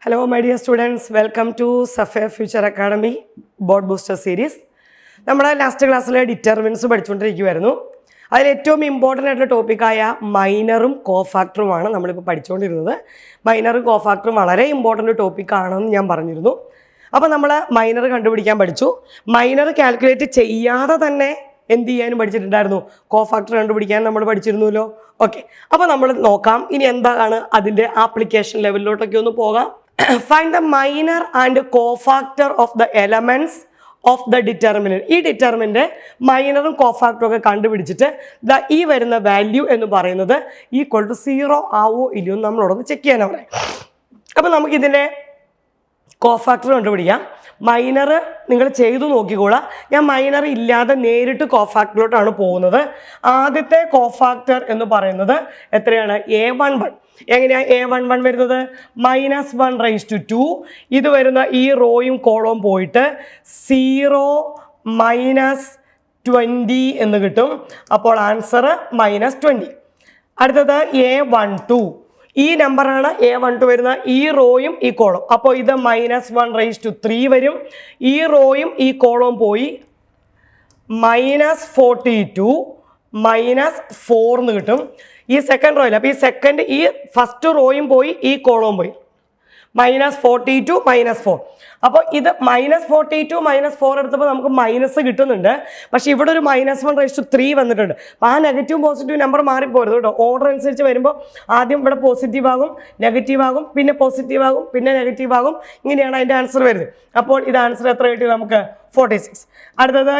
Hello my dear students, welcome to Sapphire Future Academy Board Booster Series. നമ്മുടെ last ക്ലാസ്സിലെ determinants പഠിച്ചുകൊണ്ടിരിക്കുകയായിരുന്നു. അതിൽ ഏറ്റവും important ആയിട്ടുള്ള ടോപ്പിക്കായ മൈനറും കോഫാക്ടറുമാണ് നമ്മളിപ്പോൾ പഠിച്ചുകൊണ്ടിരുന്നത്. മൈനറും കോഫാക്ടറും വളരെ ഇമ്പോർട്ടൻ്റ് ടോപ്പിക്കാണെന്ന് ഞാൻ പറഞ്ഞിരുന്നു. അപ്പോൾ നമ്മൾ മൈനർ കണ്ടുപിടിക്കാൻ പഠിച്ചു. മൈനർ കാൽക്കുലേറ്റ് ചെയ്യാതെ തന്നെ എന്ത് ചെയ്യാനും പഠിച്ചിട്ടുണ്ടായിരുന്നു, കോഫാക്ടർ കണ്ടുപിടിക്കാൻ നമ്മൾ പഠിച്ചിരുന്നല്ലോ. ഓക്കെ, അപ്പോൾ നമ്മൾ നോക്കാം ഇനി എന്താണ് അതിൻ്റെ ആപ്ലിക്കേഷൻ ലെവലിലോട്ടൊക്കെ ഒന്ന് പോകാം. Find the minor and cofactor of the elements of the determinant. ഈ ഡിറ്റർമിൻ്റെ മൈനറും കോഫാക്ടറും ഒക്കെ കണ്ടുപിടിച്ചിട്ട് ഈ വരുന്ന വാല്യൂ എന്ന് പറയുന്നത് ഈക്വൽ ടു 0 ആവോ ഇല്ലയോ എന്ന് നമ്മളോടൊന്ന് ചെക്ക് ചെയ്യാനാണ് പറയാം. അപ്പോൾ നമുക്കിതിൻ്റെ കോഫാക്ടർ കണ്ടുപിടിക്കാം. മൈനർ നിങ്ങൾ ചെയ്തു നോക്കിക്കോളാം. ഞാൻ മൈനർ ഇല്ലാതെ നേരിട്ട് കോഫാക്ടറിലോട്ടാണ് പോകുന്നത്. ആദ്യത്തെ കോഫാക്ടർ എന്ന് പറയുന്നത് എത്രയാണ്? A11. എങ്ങനെയാണ് A11 വരുന്നത്? -1/2. ഇത് വരുന്ന ഈ റോയും കോളവും പോയിട്ട് 0 - 20 എന്ന് കിട്ടും. അപ്പോൾ ആൻസർ -20. അടുത്തത് A12. ഈ നമ്പറാണ് A12 വരുന്ന ഈ റോയും ഈ കോളം. അപ്പോൾ ഇത് -1/3 വരും. ഈ റോയും ഈ കോളവും പോയി -42 -4 എന്ന് കിട്ടും. ഈ സെക്കൻഡ് റോയിൽ, അപ്പോൾ ഈ സെക്കൻഡ് ഈ ഫസ്റ്റ് റോയും പോയി ഈ കോളവും പോയി -42 -4. അപ്പോൾ ഇത് -42 -4 എടുത്തപ്പോൾ നമുക്ക് മൈനസ് കിട്ടുന്നുണ്ട്. പക്ഷെ ഇവിടെ ഒരു -1/3 വന്നിട്ടുണ്ട്. അപ്പോൾ ആ നെഗറ്റീവ് പോസിറ്റീവ് നമ്പർ മാറിപ്പോരുത് കേട്ടോ. ഓർഡർ അനുസരിച്ച് വരുമ്പോൾ ആദ്യം ഇവിടെ പോസിറ്റീവ് ആകും, നെഗറ്റീവ് ആകും, പിന്നെ പോസിറ്റീവ് ആകും, പിന്നെ നെഗറ്റീവ് ആകും. ഇങ്ങനെയാണ് അതിൻ്റെ ആൻസർ വരുന്നത്. അപ്പോൾ ഇത് ആൻസർ എത്ര കിട്ടി നമുക്ക്? 46. അടുത്തത്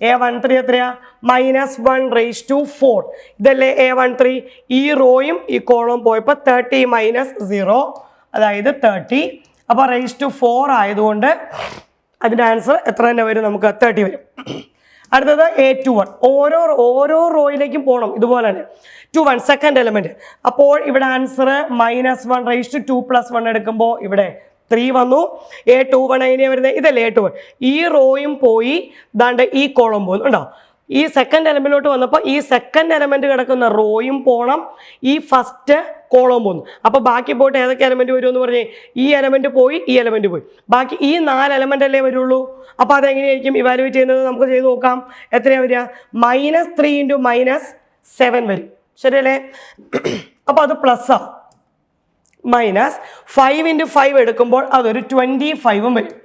A13 എത്രയാ? -1/4. ഇതല്ലേ A13? ഈ റോയും ഈ കോളവും പോയപ്പോൾ 30 - 0, അതായത് 30. അപ്പോൾ ⁻⁴ ആയതുകൊണ്ട് അതിൻ്റെ ആൻസർ എത്ര തന്നെ വരും? നമുക്ക് 30 വരും. അടുത്തത് A21. ഓരോ റോയിലേക്കും പോകണം ഇതുപോലെ തന്നെ. 21 സെക്കൻഡ് എലമെൻറ്റ്. അപ്പോൾ ഇവിടെ ആൻസർ -1/2 + 1 എടുക്കുമ്പോൾ ഇവിടെ 3 വന്നു. A21 എങ്ങനെയാണ് വരുന്നത്? ഇതല്ലേ A21. ഈ റോയും പോയി ദാണ്ട് ഈ കോളം പോകുന്നു ഉണ്ടോ. ഈ സെക്കൻഡ് എലമെൻറ്റിലോട്ട് വന്നപ്പോൾ ഈ സെക്കൻഡ് എലമെൻറ്റ് കിടക്കുന്ന റോയും പോകണം, ഈ ഫസ്റ്റ് കോളം പോകുന്നു. അപ്പോൾ ബാക്കി പോയിട്ട് ഏതൊക്കെ എലമെൻറ്റ് വരുമെന്ന് പറഞ്ഞേ? ഈ എലമെൻറ്റ് പോയി, ഈ എലമെൻറ്റ് പോയി, ബാക്കി ഈ 4 എലമെൻ്റ് അല്ലേ വരുള്ളൂ. അപ്പോൾ അതെങ്ങനെയായിരിക്കും ഇവാലുവേറ്റ് ചെയ്യുന്നത്? നമുക്ക് ചെയ്ത് നോക്കാം. എത്രയാണ് വരിക? -3 × -7 വരും. ശരിയല്ലേ? അപ്പോൾ അത് പ്ലസ്സാണ്. -5 × 5 എടുക്കുമ്പോൾ അതൊരു 25 വരും.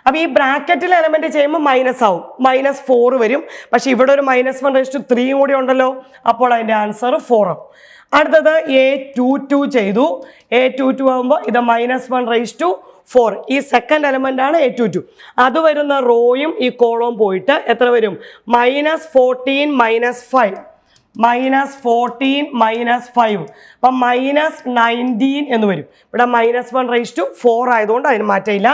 അപ്പോൾ ഈ ബ്രാക്കറ്റിൽ എലമെൻറ്റ് ചെയ്യുമ്പോൾ മൈനസ് ആവും, -4 വരും. പക്ഷേ ഇവിടെ ഒരു -1/3 കൂടി ഉണ്ടല്ലോ. അപ്പോൾ അതിൻ്റെ ആൻസർ 4 ആവും. അടുത്തത് A22 ചെയ്തു. A22 ആകുമ്പോൾ ഇത് -1/4. ഈ സെക്കൻഡ് എലമെൻ്റ് ആണ് A22. അത് വരുന്ന റോയും ഈ കോളവും പോയിട്ട് എത്ര വരും? -14 -5. -14 -5. അപ്പം -19 എന്ന് വരും. ഇവിടെ -1/4 ആയതുകൊണ്ട് അതിന് മാറ്റമില്ല.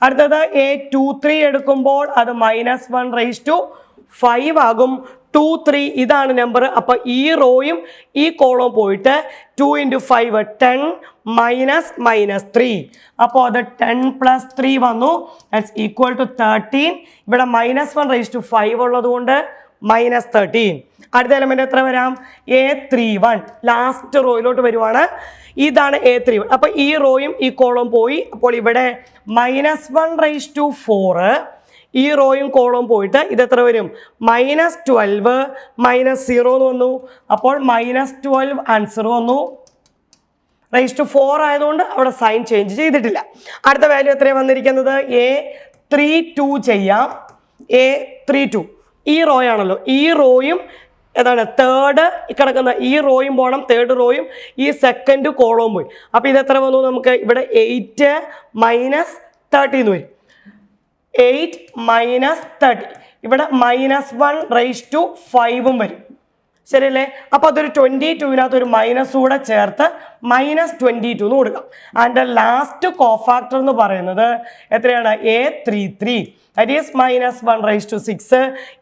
അടുത്തത് A23 എടുക്കുമ്പോൾ അത് -1/5 ആകും. 23 ഇതാണ് നമ്പർ. അപ്പോൾ ഈ റോയും ഈ കോളവും പോയിട്ട് 2 × 5 10 -3. അപ്പോൾ അത് 10 + 3 വന്നു. That's equal to 13. ഇവിടെ -1/5 ഉള്ളത് കൊണ്ട് -13. അടുത്ത എലമെന്റ് എത്ര വരാം? A31. ലാസ്റ്റ് റോയിലോട്ട് വരുവാണ്. ഇതാണ് A31. അപ്പോൾ ഈ റോയും ഈ കോളവും പോയി. അപ്പോൾ ഇവിടെ -1/4. ഈ റോയും കോളവും പോയിട്ട് ഇതെത്ര വരും? -12 -0 എന്ന് വന്നു. അപ്പോൾ -12 ആൻസർ വന്നു. ⁻⁴ ആയതുകൊണ്ട് അവിടെ സൈൻ ചേഞ്ച് ചെയ്തിട്ടില്ല. അടുത്ത വാല്യൂ എത്രയാണ് വന്നിരിക്കുന്നത്? A32 ചെയ്യാം. A32 ഈ റോയാണല്ലോ. ഈ റോയും ഏതാണ്? തേർഡ് കിടക്കുന്ന ഈ റോയും പോകണം, തേർഡ് റോയും ഈ സെക്കൻഡ് കോളവും പോയി. അപ്പോൾ ഇതെത്ര വന്നു നമുക്ക്? ഇവിടെ 8 - 30 എന്ന് വരും. 8 - 30. ഇവിടെ -1/5 വരും. ശരിയല്ലേ? അപ്പോൾ അതൊരു 22-നകത്ത് ഒരു മൈനസ് കൂടെ ചേർത്ത് -22 എന്ന് കൊടുക്കാം. അതിൻ്റെ ലാസ്റ്റ് കോഫാക്ടർ എന്ന് പറയുന്നത് എത്രയാണ്? A33. That is -1/6.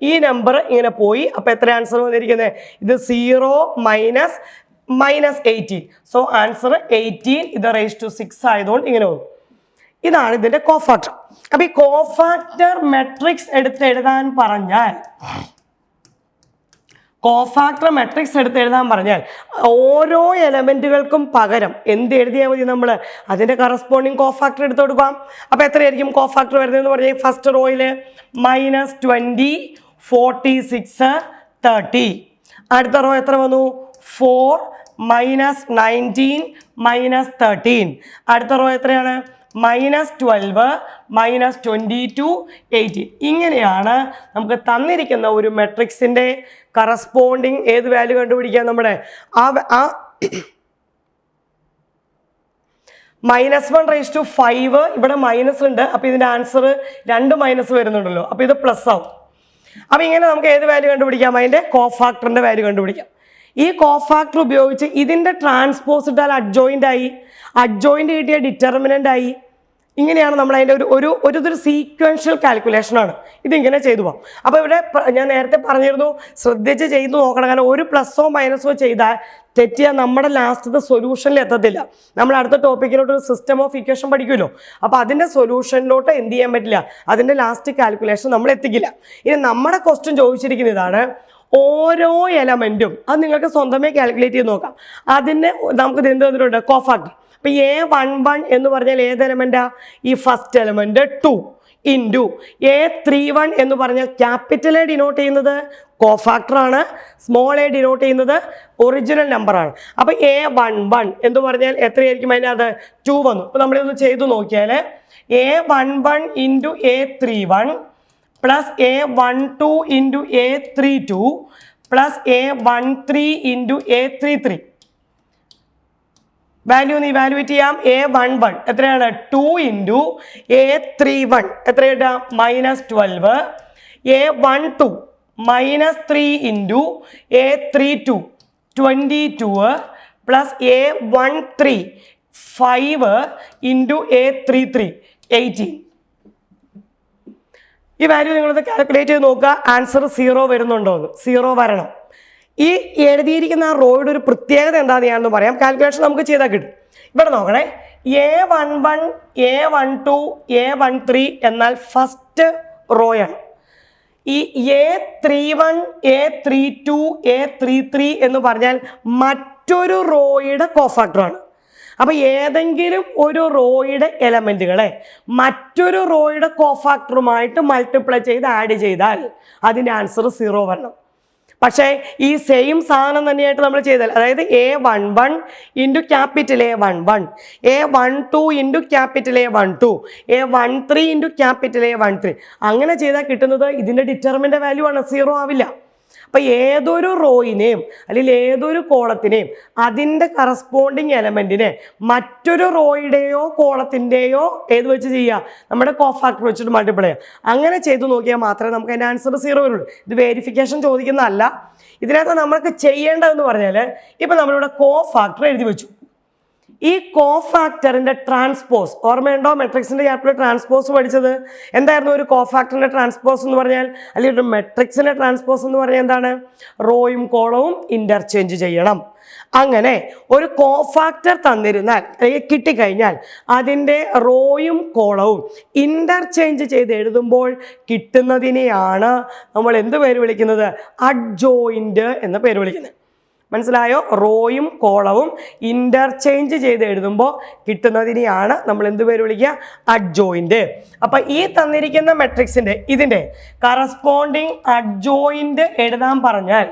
ഈ നമ്പർ ഇങ്ങനെ പോയി. അപ്പോൾ എത്ര ആൻസർ വന്നിരിക്കുന്നത്? ഇത് 0 -18. So answer 18. ഇത് ⁻6 ആയതുകൊണ്ട് ഇങ്ങനെ വന്നു. ഇതാണ് ഇതിൻ്റെ കോഫാക്ടർ. അപ്പോൾ ഈ കോഫാക്ടർ മെട്രിക്സ് എടുത്ത് എഴുതാൻ പറഞ്ഞാൽ കോഫാക്ടർ മെട്രിക്സ് എടുത്ത് എഴുതാൻ പറഞ്ഞാൽ ഓരോ എലമെൻറ്റുകൾക്കും പകരം എന്ത് എഴുതിയാൽ മതി? നമ്മൾ അതിൻ്റെ കറസ്പോണ്ടിങ് കോഫാക്ടർ എടുത്ത് കൊടുക്കാം. അപ്പോൾ എത്രയായിരിക്കും കോഫാക്ടർ വരുന്നതെന്ന് പറഞ്ഞാൽ ഫസ്റ്റ് റോയിൽ -20, 46, 30. അടുത്ത റോ എത്ര വന്നു? 4, -19, -13. അടുത്ത റോ എത്രയാണ്? -12, -22, 18. ഇങ്ങനെയാണ് നമുക്ക് തന്നിരിക്കുന്ന ഒരു മെട്രിക്സിൻ്റെ കറസ്പോണ്ടിങ് ഏത് വാല്യൂ കണ്ടുപിടിക്കാൻ നമ്മുടെ -1/5 ഇവിടെ മൈനസ് ഉണ്ട്. അപ്പോൾ ഇതിൻ്റെ ആൻസർ 2 മൈനസ് വരുന്നുണ്ടല്ലോ, അപ്പോൾ ഇത് പ്ലസ് ആവും. അപ്പോൾ ഇങ്ങനെ നമുക്ക് ഏത് വാല്യൂ കണ്ടുപിടിക്കാം? അതിൻ്റെ കോഫാക്ടറിൻ്റെ വാല്യൂ കണ്ടുപിടിക്കാം. ഈ കോഫാക്ടർ ഉപയോഗിച്ച് ഇതിൻ്റെ ട്രാൻസ്പോസ് ഇട്ടാൽ അഡ്ജോയിൻ്റ് ആയി, അഡ്ജോയിൻ്റ് കിട്ടിയ ഡിറ്റർമിനൻ്റ് ആയി. ഇങ്ങനെയാണ് നമ്മൾ അതിൻ്റെ ഒരു സീക്വൻഷ്യൽ കാൽക്കുലേഷനാണ്. ഇതിങ്ങനെ ചെയ്തു പോകാം. അപ്പോൾ ഇവിടെ ഞാൻ നേരത്തെ പറഞ്ഞിരുന്നു, ശ്രദ്ധിച്ച് ചെയ്തു നോക്കണം. കാരണം ഒരു പ്ലസ്സോ മൈനസോ ചെയ്താൽ തെറ്റിയാൽ നമ്മുടെ ലാസ്റ്റത്തെ സൊല്യൂഷനിൽ എത്തത്തില്ല. നമ്മൾ അടുത്ത ടോപ്പിക്കിലോട്ട് ഒരു സിസ്റ്റം ഓഫ് ഇക്വേഷൻ പഠിക്കുമല്ലോ, അപ്പോൾ അതിൻ്റെ സൊല്യൂഷനിലോട്ട് എന്ത് ചെയ്യാൻ പറ്റില്ല, അതിൻ്റെ ലാസ്റ്റ് കാൽക്കുലേഷൻ നമ്മൾ എത്തിക്കില്ല. ഇനി നമ്മുടെ ക്വസ്റ്റ്യൻ ചോദിച്ചിരിക്കുന്ന ഇതാണ്, ഓരോ എലമെൻറ്റും അത് നിങ്ങൾക്ക് സ്വന്തമേ കാൽക്കുലേറ്റ് ചെയ്ത് നോക്കാം. അതിന് നമുക്ക് എന്ത് തന്നിട്ടുണ്ട്? കോഫാക്ടർ. അപ്പോൾ A11 എന്ന് പറഞ്ഞാൽ ഏത് എലമെൻറ്റാ? ഈ ഫസ്റ്റ് എലമെൻറ്റ് 2 ഇൻറ്റു A31 എന്ന് പറഞ്ഞാൽ ക്യാപിറ്റൽ എ ഡിനോട്ട് ചെയ്യുന്നത് കോഫാക്ടറാണ്, സ്മോൾ എ ഡിനോട്ട് ചെയ്യുന്നത് ഒറിജിനൽ നമ്പറാണ്. അപ്പോൾ A11 എന്ന് പറഞ്ഞാൽ എത്രയായിരിക്കും? അതിനകത്ത് 2 വന്നു. അപ്പോൾ നമ്മളിതൊന്ന് ചെയ്തു നോക്കിയാൽ A11 into A31 plus A12 into A32 plus A13 into A33. Value ഒന്ന് ഇവാലുവേറ്റ് ചെയ്യാം. A11 എത്രയാണ്? 2 ഇൻറ്റു A31 എത്ര കിട്ടാം? -12. A12 -3 into A32 22 plus A13 5 into A33 18. ഈ വാല്യൂ നിങ്ങളത് കാൽക്കുലേറ്റ് ചെയ്ത് നോക്കുക. ആൻസർ 0 വരുന്നുണ്ടോ എന്ന്. 0 വരണം. ഈ എഴുതിയിരിക്കുന്ന ആ റോയുടെ ഒരു പ്രത്യേകത എന്താണെന്ന് ഞാനൊന്ന് പറയാം. കാൽക്കുലേഷൻ നമുക്ക് ചെയ്താൽ കിട്ടും. ഇവിടെ നോക്കണേ, A11, A12, A13 എന്നാൽ ഫസ്റ്റ് റോയാണ്. ഈ A31, A32, A33 എന്ന് പറഞ്ഞാൽ മറ്റൊരു റോയുടെ കോഫാക്ടറാണ്. അപ്പോൾ ഏതെങ്കിലും ഒരു റോയുടെ എലമെൻറ്റുകളെ മറ്റൊരു റോയുടെ കോഫാക്ടറുമായിട്ട് മൾട്ടിപ്ലൈ ചെയ്ത് ആഡ് ചെയ്താൽ അതിൻ്റെ ആൻസർ 0 വരണം. പക്ഷേ ഈ സെയിം സാധനം തന്നെയായിട്ട് നമ്മൾ ചെയ്താൽ, അതായത് A11 into capital A11, A12 into capital A12, A13 into capital A13 അങ്ങനെ ചെയ്താൽ കിട്ടുന്നത് ഇതിൻ്റെ ഡിറ്റർമിൻ്റെ വാല്യൂ ആണ്, 0 ആവില്ല. അപ്പോൾ ഏതൊരു റോയിനെയും അല്ലെങ്കിൽ ഏതൊരു കോളത്തിനെയും അതിൻ്റെ കറസ്പോണ്ടിങ് എലമെൻറ്റിനെ മറ്റൊരു റോയുടെയോ കോളത്തിൻ്റെയോ ഏത് വെച്ച് ചെയ്യുക? നമ്മുടെ കോഫാക്ടർ വെച്ചിട്ട് മൾട്ടിപ്ലൈ ചെയ്യുക. അങ്ങനെ ചെയ്തു നോക്കിയാൽ മാത്രമേ നമുക്ക് അതിൻ്റെ ആൻസർ 0 വരുള്ളൂ. ഇത് വെരിഫിക്കേഷൻ ചോദിക്കുന്നതല്ല. ഇതിനകത്ത് നമുക്ക് ചെയ്യേണ്ടതെന്ന് പറഞ്ഞാൽ, ഇപ്പം നമ്മളിവിടെ കോഫാക്ടർ എഴുതി വെച്ചു. ഈ കോഫാക്ടറിൻ്റെ ട്രാൻസ്പോസ് ഓർമ്മയുണ്ടോ? മെട്രിക്സിൻ്റെ ചാപ്റ്ററിൽ ട്രാൻസ്പോസ് പഠിച്ചത് എന്തായിരുന്നു? ഒരു കോഫാക്ടറിൻ്റെ ട്രാൻസ്പോസ് എന്ന് പറഞ്ഞാൽ, അല്ലെങ്കിൽ ഒരു മെട്രിക്സിൻ്റെ ട്രാൻസ്പോസ് എന്ന് പറഞ്ഞാൽ എന്താണ്? റോയും കോളവും ഇൻ്റർചേഞ്ച് ചെയ്യണം. അങ്ങനെ ഒരു കോഫാക്ടർ തന്നിരുന്നാൽ അല്ലെങ്കിൽ കിട്ടിക്കഴിഞ്ഞാൽ അതിൻ്റെ റോയും കോളവും ഇൻ്റർചേഞ്ച് ചെയ്ത് എഴുതുമ്പോൾ കിട്ടുന്നതിനെയാണ് നമ്മൾ എന്ത് പേര് വിളിക്കുന്നത്? അഡ്ജോയിൻ്റ് എന്ന പേര് വിളിക്കുന്നത്. മനസ്സിലായോ? റോയും കോളവും ഇൻ്റർചേഞ്ച് ചെയ്ത് എഴുതുമ്പോൾ കിട്ടുന്നതിനെയാണ് നമ്മൾ എന്ത് പേര് വിളിക്കുക? അഡ്ജോയിൻ്റ്. അപ്പം ഈ തന്നിരിക്കുന്ന മെട്രിക്സിൻ്റെ ഇതിൻ്റെ കറസ്പോണ്ടിങ് അഡ്ജോയിൻ്റ് എഴുതാൻ പറഞ്ഞാൽ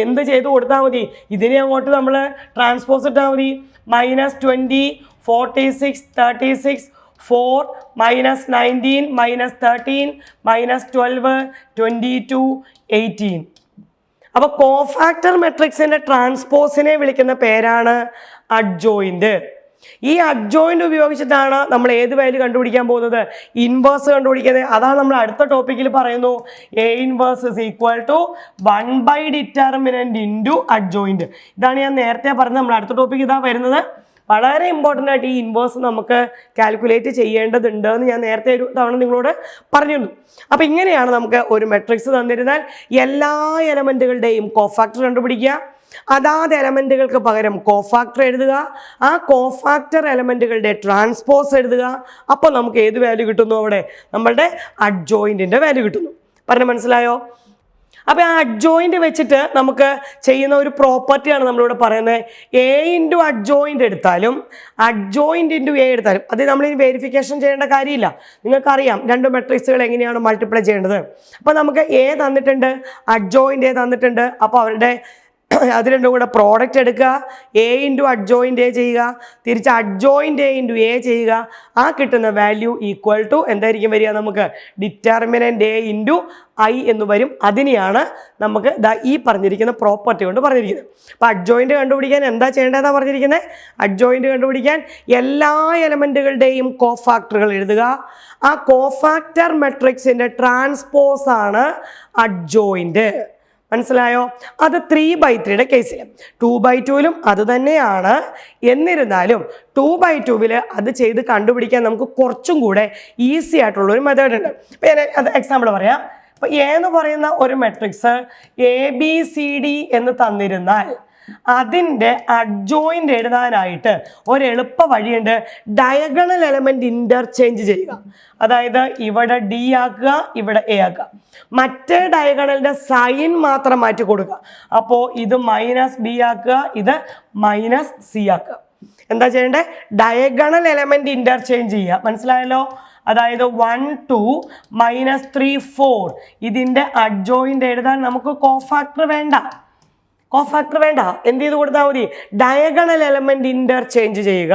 എന്ത് ചെയ്ത് കൊടുത്താൽ മതി? ഇതിനെ അങ്ങോട്ട് നമ്മൾ ട്രാൻസ്പോസ് ഇട്ടാൽ മതി. -20, 46, 36, 4, -19, -13, -12, 22, 18. അപ്പോൾ കോഫാക്ടർ മെട്രിക്സിൻ്റെ ട്രാൻസ്പോസിനെ വിളിക്കുന്ന പേരാണ് അഡ്ജോയിൻ്റ്. ഈ അഡ്ജോയിൻ്റ് ഉപയോഗിച്ചിട്ടാണ് നമ്മൾ ഏത് വാല്യൂ കണ്ടുപിടിക്കാൻ പോകുന്നത്? ഇൻവേഴ്സ് കണ്ടുപിടിക്കുന്നത്. അതാണ് നമ്മൾ അടുത്ത ടോപ്പിക്കിൽ പറയുന്നു. A inverse is equal to 1/ഡിറ്റർമിനൻ്റ് ഇൻറ്റു അഡ്ജോയിൻ്റ്. ഇതാണ് ഞാൻ നേരത്തെ പറഞ്ഞത്. നമ്മൾ അടുത്ത ടോപ്പിക്ക് ഇതാ വരുന്നത്. വളരെ ഇമ്പോർട്ടൻ്റ് ആയിട്ട് ഈ ഇൻവേഴ്സ് നമുക്ക് കാൽക്കുലേറ്റ് ചെയ്യേണ്ടതുണ്ട് എന്ന് ഞാൻ നേരത്തെ ഒരു തവണ നിങ്ങളോട് പറഞ്ഞിരുന്നു. അപ്പോൾ ഇങ്ങനെയാണ് നമുക്ക് ഒരു മെട്രിക്സ് തന്നിരുന്നാൽ എല്ലാ എലമെൻറ്റുകളുടെയും കോഫാക്ടർ കണ്ടുപിടിക്കുക, അതാത് എലമെൻറ്റുകൾക്ക് പകരം കോഫാക്ടർ എഴുതുക, ആ കോഫാക്ടർ എലമെൻറ്റുകളുടെ ട്രാൻസ്പോസ് എഴുതുക. അപ്പോൾ നമുക്ക് ഏത് വാല്യൂ കിട്ടുന്നു? അവിടെ നമ്മളുടെ അഡ്ജോയിൻറ്റിൻ്റെ വാല്യൂ കിട്ടുന്നു. പറഞ്ഞ് മനസ്സിലായോ? അപ്പോൾ ആ അഡ്ജോയിൻ്റ് വെച്ചിട്ട് നമുക്ക് ചെയ്യുന്ന ഒരു പ്രോപ്പർട്ടിയാണ് നമ്മളിവിടെ പറയുന്നത്. എ ഇൻറ്റു അഡ്ജോയിൻ്റ് എടുത്താലും അഡ്ജോയിൻ്റ് ഇൻറ്റു എ എടുത്താലും അത് നമ്മളിനി വെരിഫിക്കേഷൻ ചെയ്യേണ്ട കാര്യമില്ല. നിങ്ങൾക്കറിയാം രണ്ട് മെട്രിക്സുകൾ എങ്ങനെയാണ് മൾട്ടിപ്ലൈ ചെയ്യേണ്ടത്. അപ്പോൾ നമുക്ക് എ തന്നിട്ടുണ്ട്, അഡ്ജോയിൻ്റ് എ തന്നിട്ടുണ്ട്. അപ്പോൾ അവരുടെ അത് രണ്ടും കൂടെ പ്രോഡക്റ്റ് എടുക്കുക, എ ഇൻറ്റു അഡ്ജോയിൻ്റ് എ ചെയ്യുക, തിരിച്ച് അഡ്ജോയിൻ്റ് എ ഇൻറ്റു എ ചെയ്യുക. ആ കിട്ടുന്ന വാല്യൂ ഈക്വൽ ടു എന്തായിരിക്കും വരിക? നമുക്ക് ഡിറ്റർമിനൻ്റ് എ ഇൻറ്റു ഐ എന്ന് വരും. അതിനെയാണ് നമുക്ക് ഈ പറഞ്ഞിരിക്കുന്ന പ്രോപ്പർട്ടി കൊണ്ട് പറഞ്ഞിരിക്കുന്നത്. അപ്പോൾ അഡ്ജോയിൻ്റ് കണ്ടുപിടിക്കാൻ എന്താ ചെയ്യേണ്ടതെന്നാണ് പറഞ്ഞിരിക്കുന്നത്? അഡ്ജോയിൻ്റ് കണ്ടുപിടിക്കാൻ എല്ലാ എലമെൻറ്റുകളുടെയും കോഫാക്ടറുകൾ എഴുതുക. ആ കോഫാക്ടർ മെട്രിക്സിൻ്റെ ട്രാൻസ്പോസാണ് അഡ്ജോയിൻ്റ്. മനസ്സിലായോ? അത് 3/3 കേസിൽ 2/2 അത് തന്നെയാണ്. എന്നിരുന്നാലും 2/2 അത് ചെയ്ത് കണ്ടുപിടിക്കാൻ നമുക്ക് കുറച്ചും കൂടെ ഈസി ആയിട്ടുള്ളൊരു മെത്തേഡ് ഉണ്ട്. അപ്പോൾ ഞാൻ അത് എക്സാമ്പിൾ പറയാം. അപ്പോൾ എ എന്ന് പറയുന്ന ഒരു മെട്രിക്സ് ABCD എന്ന് തന്നിരുന്നാൽ അതിൻ്റെ അഡ്ജോയിൻ്റ് എഴുതാനായിട്ട് ഒരെളുപ്പ വഴിയുണ്ട്. ഡയഗണൽ എലമെൻറ്റ് ഇൻ്റർചേഞ്ച് ചെയ്യുക. അതായത് ഇവിടെ ഡി ആക്കുക, ഇവിടെ എ ആക്കുക. മറ്റേ ഡയഗണലിൻ്റെ സൈൻ മാത്രം മാറ്റി കൊടുക്കുക. അപ്പോൾ ഇത് -B ആക്കുക, ഇത് -C ആക്കുക. എന്താ ചെയ്യേണ്ടത്? ഡയഗണൽ എലമെൻറ്റ് ഇൻ്റർചേഞ്ച് ചെയ്യുക. മനസ്സിലായല്ലോ? അതായത് 1 2 -3 4 ഇതിൻ്റെ അഡ്ജോയിൻ്റ് എഴുതാൻ നമുക്ക് കോഫാക്ടർ വേണ്ട. എന്ത് ചെയ്ത് കൊടുത്താൽ മതി? ഡയഗണൽ എലമെൻറ്റ് ഇൻ്റർചേഞ്ച് ചെയ്യുക.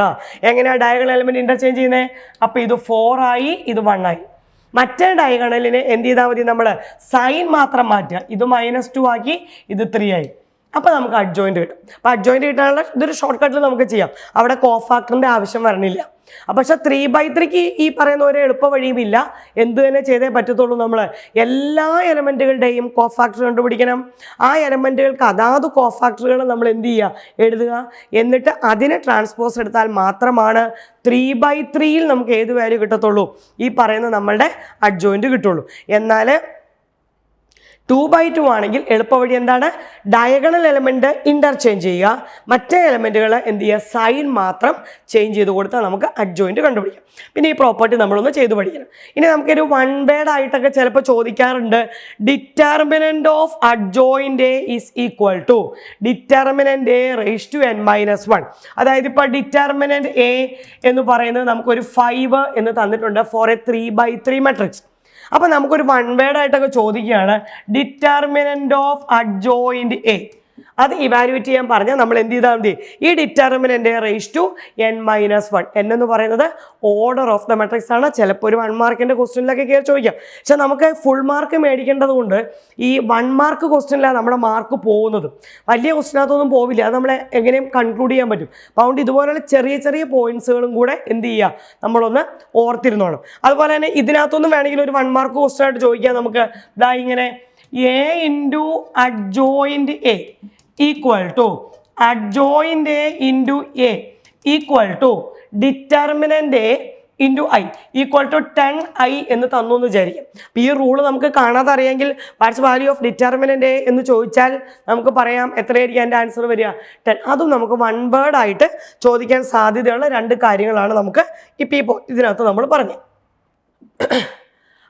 എങ്ങനെയാണ് ഡയഗണൽ എലമെൻറ്റ് ഇൻ്റർചേഞ്ച് ചെയ്യുന്നത്? അപ്പോൾ ഇത് 4 ആയി, ഇത് 1 ആയി. മറ്റേ ഡയഗണലിന് എന്ത് ചെയ്താൽ മതി? നമ്മൾ സൈൻ മാത്രം മാറ്റുക. ഇത് -2 ആക്കി, ഇത് 3 ആയി. അപ്പോൾ നമുക്ക് അഡ്ജോയിൻ്റ് കിട്ടും. അപ്പോൾ അഡ്ജോയിൻ്റ് കിട്ടാനുള്ള ഇതൊരു ഷോർട്ട് കട്ടിൽ നമുക്ക് ചെയ്യാം. അവിടെ കോഫാക്ടറിൻ്റെ ആവശ്യം വരണില്ല. പക്ഷെ 3/3 ഈ പറയുന്ന ഒരു എളുപ്പ വഴിയുമില്ല. എന്ത് തന്നെ ചെയ്തേ പറ്റത്തുള്ളൂ. നമ്മൾ എല്ലാ എലമെൻറ്റുകളുടെയും കോഫാക്ടർ കണ്ടുപിടിക്കണം. ആ എലമെൻറ്റുകൾക്ക് അതാത് കോഫാക്ടറുകൾ നമ്മൾ എന്ത് ചെയ്യുക? എഴുതുക. എന്നിട്ട് അതിനെ ട്രാൻസ്പോസ് എടുത്താൽ മാത്രമാണ് 3/3 നമുക്ക് ഏത് വാല്യൂ കിട്ടത്തുള്ളൂ? ഈ പറയുന്ന നമ്മളുടെ അഡ്ജോയിൻ്റ് കിട്ടുള്ളൂ. എന്നാൽ 2/2 ആണെങ്കിൽ എളുപ്പവഴി എന്താണ്? ഡയഗണൽ എലമെൻറ്റ് ഇൻ്റർചേഞ്ച് ചെയ്യുക. മറ്റേ എലമെൻറ്റുകൾ എന്ത് ചെയ്യുക? സൈൻ മാത്രം ചേഞ്ച് ചെയ്ത് കൊടുത്താൽ നമുക്ക് അഡ്ജോയിൻ്റ് കണ്ടുപിടിക്കാം. പിന്നെ ഈ പ്രോപ്പർട്ടി നമ്മളൊന്ന് ചെയ്ത് പഠിക്കണം. ഇനി നമുക്കൊരു 1 വേർഡ് ആയിട്ടൊക്കെ ചിലപ്പോൾ ചോദിക്കാറുണ്ട്. Determinant of adjoint A is equal to determinant A raise to n-1. അതായത് ഇപ്പോൾ ഡിറ്റർമിനൻ്റ് എ എന്ന് പറയുന്നത് നമുക്കൊരു 5 എന്ന് തന്നിട്ടുണ്ട് ഫോർ എ 3/3 മെട്രിക്സ്. അപ്പോൾ നമുക്കൊരു 1 വേർഡ് ആയിട്ടൊക്കെ ചോദിക്കുകയാണ് ഡിറ്റർമിനൻ്റ് ഓഫ് അഡ്ജോയിൻ്റ് എ. അത് ഇവാലുവേറ്റ് ചെയ്യാൻ പറഞ്ഞാൽ നമ്മൾ എന്ത് ചെയ്താൽ മതി? ഈ determinant A raise to n-1. n എന്ന് പറയുന്നത് ഓർഡർ ഓഫ് ദ മെട്രിക്സ് ആണ്. ചിലപ്പോൾ ഒരു 1 മാർക്കിൻ്റെ ക്വസ്റ്റ്യനിലൊക്കെ കയറി ചോദിക്കാം. പക്ഷെ നമുക്ക് ഫുൾ മാർക്ക് മേടിക്കേണ്ടത് കൊണ്ട് ഈ 1 മാർക്ക് ക്വസ്റ്റ്യനിലാണ് നമ്മുടെ മാർക്ക് പോകുന്നത്. വലിയ ക്വസ്റ്റ്യനകത്തൊന്നും പോവില്ല. അത് നമ്മളെ എങ്ങനെയും കൺക്ലൂഡ് ചെയ്യാൻ പറ്റും. അതുകൊണ്ട് ഇതുപോലുള്ള ചെറിയ ചെറിയ പോയിന്റ്സുകളും കൂടെ എന്ത് ചെയ്യുക? നമ്മളൊന്ന് ഓർത്തിരുന്നോണം. അതുപോലെ തന്നെ ഇതിനകത്തൊന്നും വേണമെങ്കിൽ ഒരു 1 മാർക്ക് ക്വസ്റ്റ്യൻ ആയിട്ട് ചോദിക്കാം. നമുക്ക് ഇതാ ഇങ്ങനെ A into adjoint A equal to adjoint A into A equal to determinant A into I equal to 10i എന്ന് തന്നു എന്ന് വിചാരിക്കും. അപ്പോൾ ഈ റൂള് നമുക്ക് കാണാതെ അറിയാമെങ്കിൽ what's value of determinant A എന്ന് ചോദിച്ചാൽ നമുക്ക് പറയാം എത്രയായിരിക്കും എൻ്റെ ആൻസർ വരിക? 10. അതും നമുക്ക് 1 വേർഡ് ആയിട്ട് ചോദിക്കാൻ സാധ്യതയുള്ള 2 കാര്യങ്ങളാണ് നമുക്ക് ഇപ്പോൾ ഇതിനകത്ത് നമ്മൾ പറഞ്ഞത്.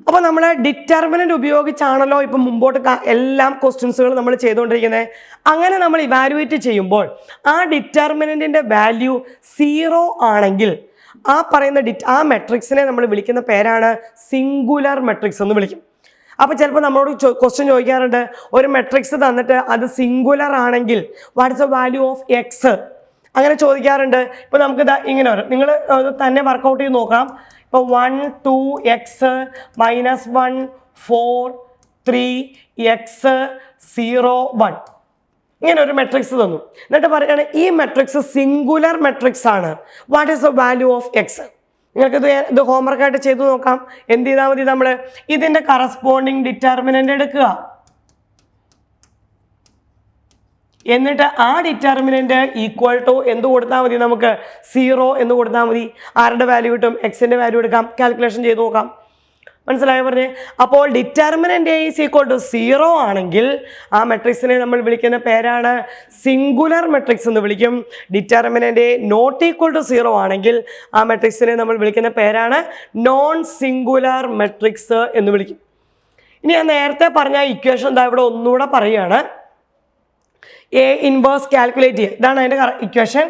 അപ്പോൾ നമ്മൾ ഡിറ്റർമിനൻ്റ് ഉപയോഗിച്ചാണല്ലോ ഇപ്പം മുമ്പോട്ട് എല്ലാം ക്വസ്റ്റ്യൻസുകൾ നമ്മൾ ചെയ്തുകൊണ്ടിരിക്കുന്നത്. അങ്ങനെ നമ്മൾ ഇവാലുവേറ്റ് ചെയ്യുമ്പോൾ ആ ഡിറ്റർമിനൻറ്റിൻ്റെ വാല്യൂ 0 ആണെങ്കിൽ ആ പറയുന്ന ആ മെട്രിക്സിനെ നമ്മൾ വിളിക്കുന്ന പേരാണ് സിംഗുലർ മെട്രിക്സ് എന്ന് വിളിക്കും. അപ്പോൾ ചിലപ്പോൾ നമ്മളോട് ക്വസ്റ്റ്യൻ ചോദിക്കാറുണ്ട്, ഒരു മെട്രിക്സ് തന്നിട്ട് അത് സിംഗുലർ ആണെങ്കിൽ what's the value of X? അങ്ങനെ ചോദിക്കാറുണ്ട്. ഇപ്പോൾ നമുക്ക് ഇങ്ങനെ വരും. നിങ്ങൾ തന്നെ വർക്കൗട്ട് ചെയ്ത് നോക്കാം. ഇപ്പോൾ 1 2 x -1 4 3 x 0 1 ഇങ്ങനെ ഒരു മെട്രിക്സ് തന്നു. എന്നിട്ട് പറയുകയാണ് ഈ മെട്രിക്സ് സിംഗുലർ മെട്രിക്സ് ആണ്. What is the value of X? നിങ്ങൾക്ക് ഇത് ഹോംവർക്കായിട്ട് ചെയ്തു നോക്കാം. എന്ത് ചെയ്താൽ മതി? നമ്മൾ ഇതിൻ്റെ കറസ്പോണ്ടിങ് ഡിറ്റർമിനൻ്റ് എടുക്കുക. എന്നിട്ട് ആ ഡിറ്റർമിനൻ്റ് ഈക്വൽ ടു എന്ത് കൊടുത്താൽ മതി? നമുക്ക് 0 എന്ന് കൊടുത്താൽ മതി. ആരുടെ വാല്യൂ കിട്ടും? എക്സിൻ്റെ വാല്യൂ എടുക്കാം. കാൽക്കുലേഷൻ ചെയ്ത് നോക്കാം. മനസ്സിലായോ പറഞ്ഞേ? അപ്പോൾ determinant A is equal to 0 ആണെങ്കിൽ ആ മെട്രിക്സിനെ നമ്മൾ വിളിക്കുന്ന പേരാണ് സിംഗുലർ മെട്രിക്സ് എന്ന് വിളിക്കും. Determinant A not equal to 0 ആണെങ്കിൽ ആ മെട്രിക്സിനെ നമ്മൾ വിളിക്കുന്ന പേരാണ് നോൺ സിംഗുലർ മെട്രിക്സ് എന്ന് വിളിക്കും. ഇനി ഞാൻ നേരത്തെ പറഞ്ഞ ഇക്വേഷൻ എന്താ ഇവിടെ ഒന്നുകൂടെ പറയുകയാണ്. എ ഇൻവേഴ്സ് കാൽക്കുലേറ്റ് ചെയ്യുക. ഇതാണ് അതിൻ്റെ equation.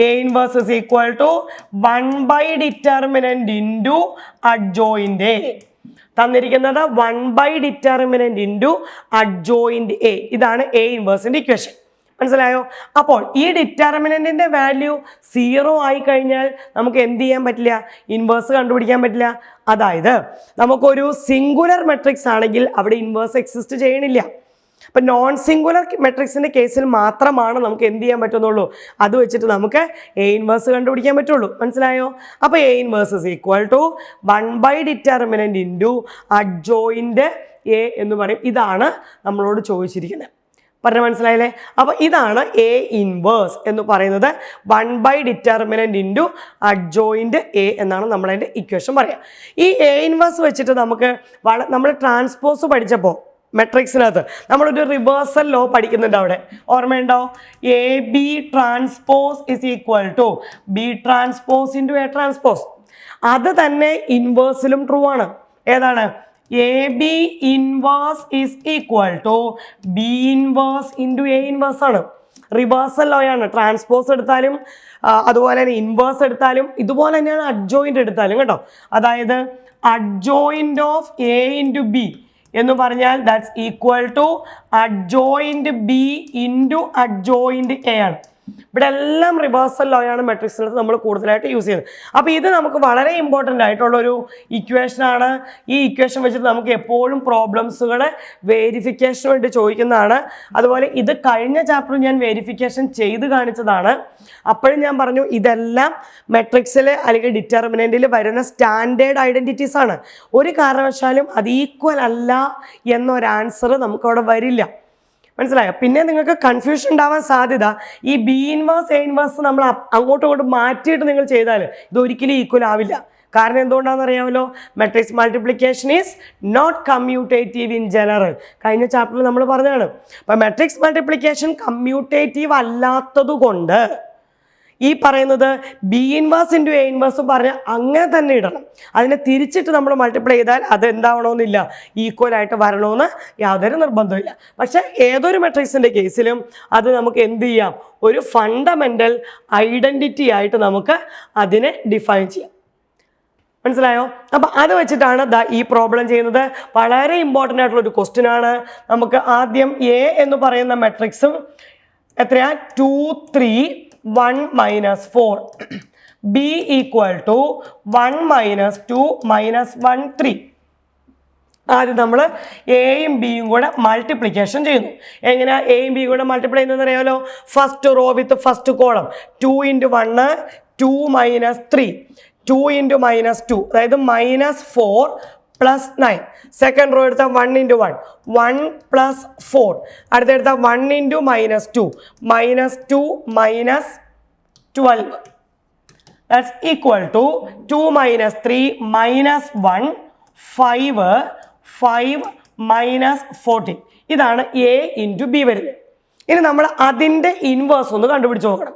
A inverse is equal to 1 determinant into adjoint A. തന്നിരിക്കുന്നത് 1 ഡിറ്റർമിനന്റ് ഇൻറ്റു അഡ്ജോയിന്റ് എ. ഇതാണ് എ ഇൻവേഴ്സിന്റെ ഇക്വേഷൻ. മനസ്സിലായോ? അപ്പോൾ ഈ ഡിറ്റർമിനന്റിന്റെ വാല്യൂ 0 ആയി കഴിഞ്ഞാൽ നമുക്ക് എന്ത് ചെയ്യാൻ പറ്റില്ല? ഇൻവേഴ്സ് കണ്ടുപിടിക്കാൻ പറ്റില്ല. അതായത് നമുക്കൊരു സിംഗുലർ മെട്രിക്സ് ആണെങ്കിൽ അവിടെ ഇൻവേഴ്സ് എക്സിസ്റ്റ് ചെയ്യണില്ല. അപ്പം നോൺ സിംഗുലർ മെട്രിക്സിന്റെ കേസിൽ മാത്രമാണ് നമുക്ക് എന്ത് ചെയ്യാൻ പറ്റുന്നുള്ളൂ, അത് വെച്ചിട്ട് നമുക്ക് എ ഇൻവേഴ്സ് കണ്ടുപിടിക്കാൻ പറ്റുള്ളൂ. മനസ്സിലായോ? അപ്പോൾ A inverse is equal to 1 determinant into adjoint A എന്ന് പറയും. ഇതാണ് നമ്മളോട് ചോദിച്ചിരിക്കുന്നത്. പറഞ്ഞ മനസ്സിലായില്ലേ? അപ്പോൾ ഇതാണ് എ ഇൻവേഴ്സ് എന്ന് പറയുന്നത്. 1 ഡിറ്റർമിനന്റ് ഇൻറ്റു അഡ്ജോയിന്റ് എ എന്നാണ് നമ്മളതിൻ്റെ ഇക്വേഷൻ പറയാം. ഈ എ ഇൻവേഴ്സ് വെച്ചിട്ട് നമുക്ക് നമ്മൾ ട്രാൻസ്പോസ് പഠിച്ചപ്പോൾ മെട്രിക്സിനകത്ത് നമ്മളൊരു റിവേഴ്സൽ ലോ പഠിക്കുന്നുണ്ട്. അവിടെ ഓർമ്മയുണ്ടോ? A B transpose is equal to B transpose into A transpose. അത് തന്നെ ഇൻവേഴ്സിലും ട്രൂ ആണ്. ഏതാണ്? A B inverse is equal to B inverse into A inverse ആണ്. റിവേഴ്സൽ ലോ ആണ്. ട്രാൻസ്പോസ് എടുത്താലും അതുപോലെ തന്നെ ഇൻവേഴ്സ് എടുത്താലും ഇതുപോലെ തന്നെയാണ് അഡ്ജോയിന്റ് എടുത്താലും കേട്ടോ. അതായത് adjoint of A into B എന്ന് പറഞ്ഞാൽ that's equal to adjoint B into adjoint A ആണ്. ഇവിടെ എല്ലാം റിവേഴ്സൽ ലോ ആണ് മെട്രിക്സിനകത്ത് നമ്മൾ കൂടുതലായിട്ട് യൂസ് ചെയ്യുന്നത്. അപ്പോൾ ഇത് നമുക്ക് വളരെ ഇമ്പോർട്ടൻ്റ് ആയിട്ടുള്ളൊരു ഇക്വേഷനാണ്. ഈ ഇക്വേഷൻ വെച്ചിട്ട് നമുക്ക് എപ്പോഴും പ്രോബ്ലംസുകൾ വേരിഫിക്കേഷന് വേണ്ടി ചോദിക്കുന്നതാണ്. അതുപോലെ ഇത് കഴിഞ്ഞ ചാപ്റ്ററിൽ ഞാൻ വേരിഫിക്കേഷൻ ചെയ്ത് കാണിച്ചതാണ്. അപ്പോഴും ഞാൻ പറഞ്ഞു ഇതെല്ലാം മെട്രിക്സിൽ അല്ലെങ്കിൽ ഡിറ്റർമിനൻറ്റിൽ വരുന്ന സ്റ്റാൻഡേർഡ് ഐഡൻറ്റിറ്റീസ് ആണ്. ഒരു കാരണവശാലും അത് ഈക്വൽ അല്ല എന്നൊരു ആൻസർ നമുക്കവിടെ വരില്ല. മനസ്സിലായോ? പിന്നെ നിങ്ങൾക്ക് കൺഫ്യൂഷൻ ഉണ്ടാവാൻ സാധ്യത ഈ ബി ഇൻവേഴ്സ് എ ഇൻവേഴ്സ് നമ്മൾ അങ്ങോട്ടും ഇങ്ങോട്ടും മാറ്റിയിട്ട് നിങ്ങൾ ചെയ്താൽ ഇതൊരിക്കലും ഈക്വൽ ആവില്ല. കാരണം എന്തുകൊണ്ടാണെന്ന് അറിയാമല്ലോ? Matrix multiplication is not commutative in general. കഴിഞ്ഞ ചാപ്റ്ററിൽ നമ്മൾ പറഞ്ഞതാണ്. അപ്പം മെട്രിക്സ് മൾട്ടിപ്ലിക്കേഷൻ കമ്മ്യൂട്ടേറ്റീവ് അല്ലാത്തത് കൊണ്ട് ഈ പറയുന്നത് B inverse into A inverse പറഞ്ഞ് അങ്ങനെ തന്നെ ഇടണം. അതിനെ തിരിച്ചിട്ട് നമ്മൾ മൾട്ടിപ്ലൈ ചെയ്താൽ അത് എന്താവണമെന്നില്ല, ഈക്വൽ ആയിട്ട് വരണമെന്ന് യാതൊരു നിർബന്ധമില്ല. പക്ഷെ ഏതൊരു മെട്രിക്സിൻ്റെ കേസിലും അത് നമുക്ക് എന്ത് ചെയ്യാം? ഒരു ഫണ്ടമെൻ്റൽ ഐഡൻറ്റിറ്റി ആയിട്ട് നമുക്ക് അതിനെ ഡിഫൈൻ ചെയ്യാം. മനസ്സിലായോ? അപ്പം അത് വെച്ചിട്ടാണ് ഈ പ്രോബ്ലം ചെയ്യുന്നത്. വളരെ ഇമ്പോർട്ടൻ്റ് ആയിട്ടുള്ള ഒരു ക്വസ്റ്റ്യൻ ആണ്. നമുക്ക് ആദ്യം എ എന്ന് പറയുന്ന മെട്രിക്സും എത്രയാ? 2 3 1 - 4 b ഈക്വൽ ടു 1 - 2 - 1 3. ആദ്യം നമ്മൾ എയും ബിയും കൂടെ മൾട്ടിപ്ലിക്കേഷൻ ചെയ്യുന്നു. എങ്ങനെയാ എയും ബിയും കൂടെ മൾട്ടിപ്ലൈ ചെയ്യുന്നതെന്ന് അറിയാമല്ലോ? First row with first column 2 × 1 2 - 3 2 × -2 അതായത് -4 + 9. സെക്കൻഡ് റോ എടുത്താൽ 1 × 1 1 + 4. അടുത്തെടുത്താൽ 1 × -2 -2 - 12. That's equal to 2 - 3 - 1 5 5 - 14. ഇതാണ് എ ഇൻറ്റു ബി വരുന്നത്. ഇനി നമ്മൾ അതിൻ്റെ ഇൻവേഴ്സ് ഒന്ന് കണ്ടുപിടിച്ച് നോക്കണം.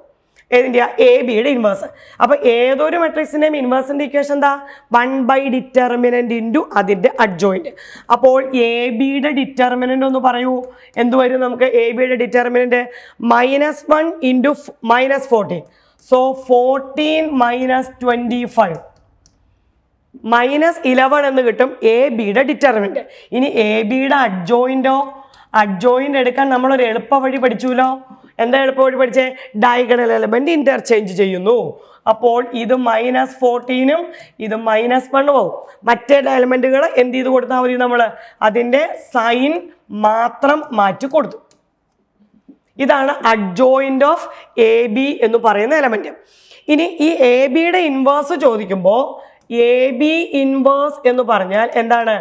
ഏതിൻ്റെയാ? എ ബിയുടെ ഇൻവേഴ്സ്. അപ്പോൾ ഏതൊരു മെട്രിക്സിൻ്റെയും ഇൻവേഴ്സിൻ്റെ ഇക്വേഷൻ എന്താ? 1 ഡിറ്റർമിനന്റ് ഇൻറ്റു അതിൻ്റെ അഡ്ജോയിന്റ്. അപ്പോൾ എ ബിയുടെ ഡിറ്റർമിനന്റ് ഒന്ന് പറയൂ. എന്ത് വരും നമുക്ക്? എ ബിയുടെ ഡിറ്റർമിനന്റ് -1 ഇൻറ്റു -14. സോ 14 - 25 -11 എന്ന് കിട്ടും എ ബിയുടെ ഡിറ്റർമിനന്റ്. ഇനി എ ബിയുടെ അഡ്ജോയിന്റോ? അഡ്ജോയിന്റ് എടുക്കാൻ നമ്മളൊരു എളുപ്പ വഴി പഠിച്ചുല്ലോ. എന്താ എളുപ്പ വഴി പഠിച്ചേ? ഡയഗണൽ എലമെന്റ് ഇന്റർചേഞ്ച് ചെയ്യുന്നു. അപ്പോൾ ഇത് -14ഉം ഇത് -1 പോകും. മറ്റേ എലമെന്റുകൾ എന്ത് ചെയ്ത് കൊടുത്താൽ മതി? നമ്മൾ അതിൻ്റെ സൈൻ മാത്രം മാറ്റി കൊടുത്തു. ഇതാണ് അഡ്ജോയിന്റ് ഓഫ് എ ബി എന്ന് പറയുന്ന എലമെന്റ്. ഇനി ഈ എ ബിയുടെ ഇൻവേഴ്സ് ചോദിക്കുമ്പോൾ എ ബി ഇൻവേഴ്സ് എന്ന് പറഞ്ഞാൽ എന്താണ്?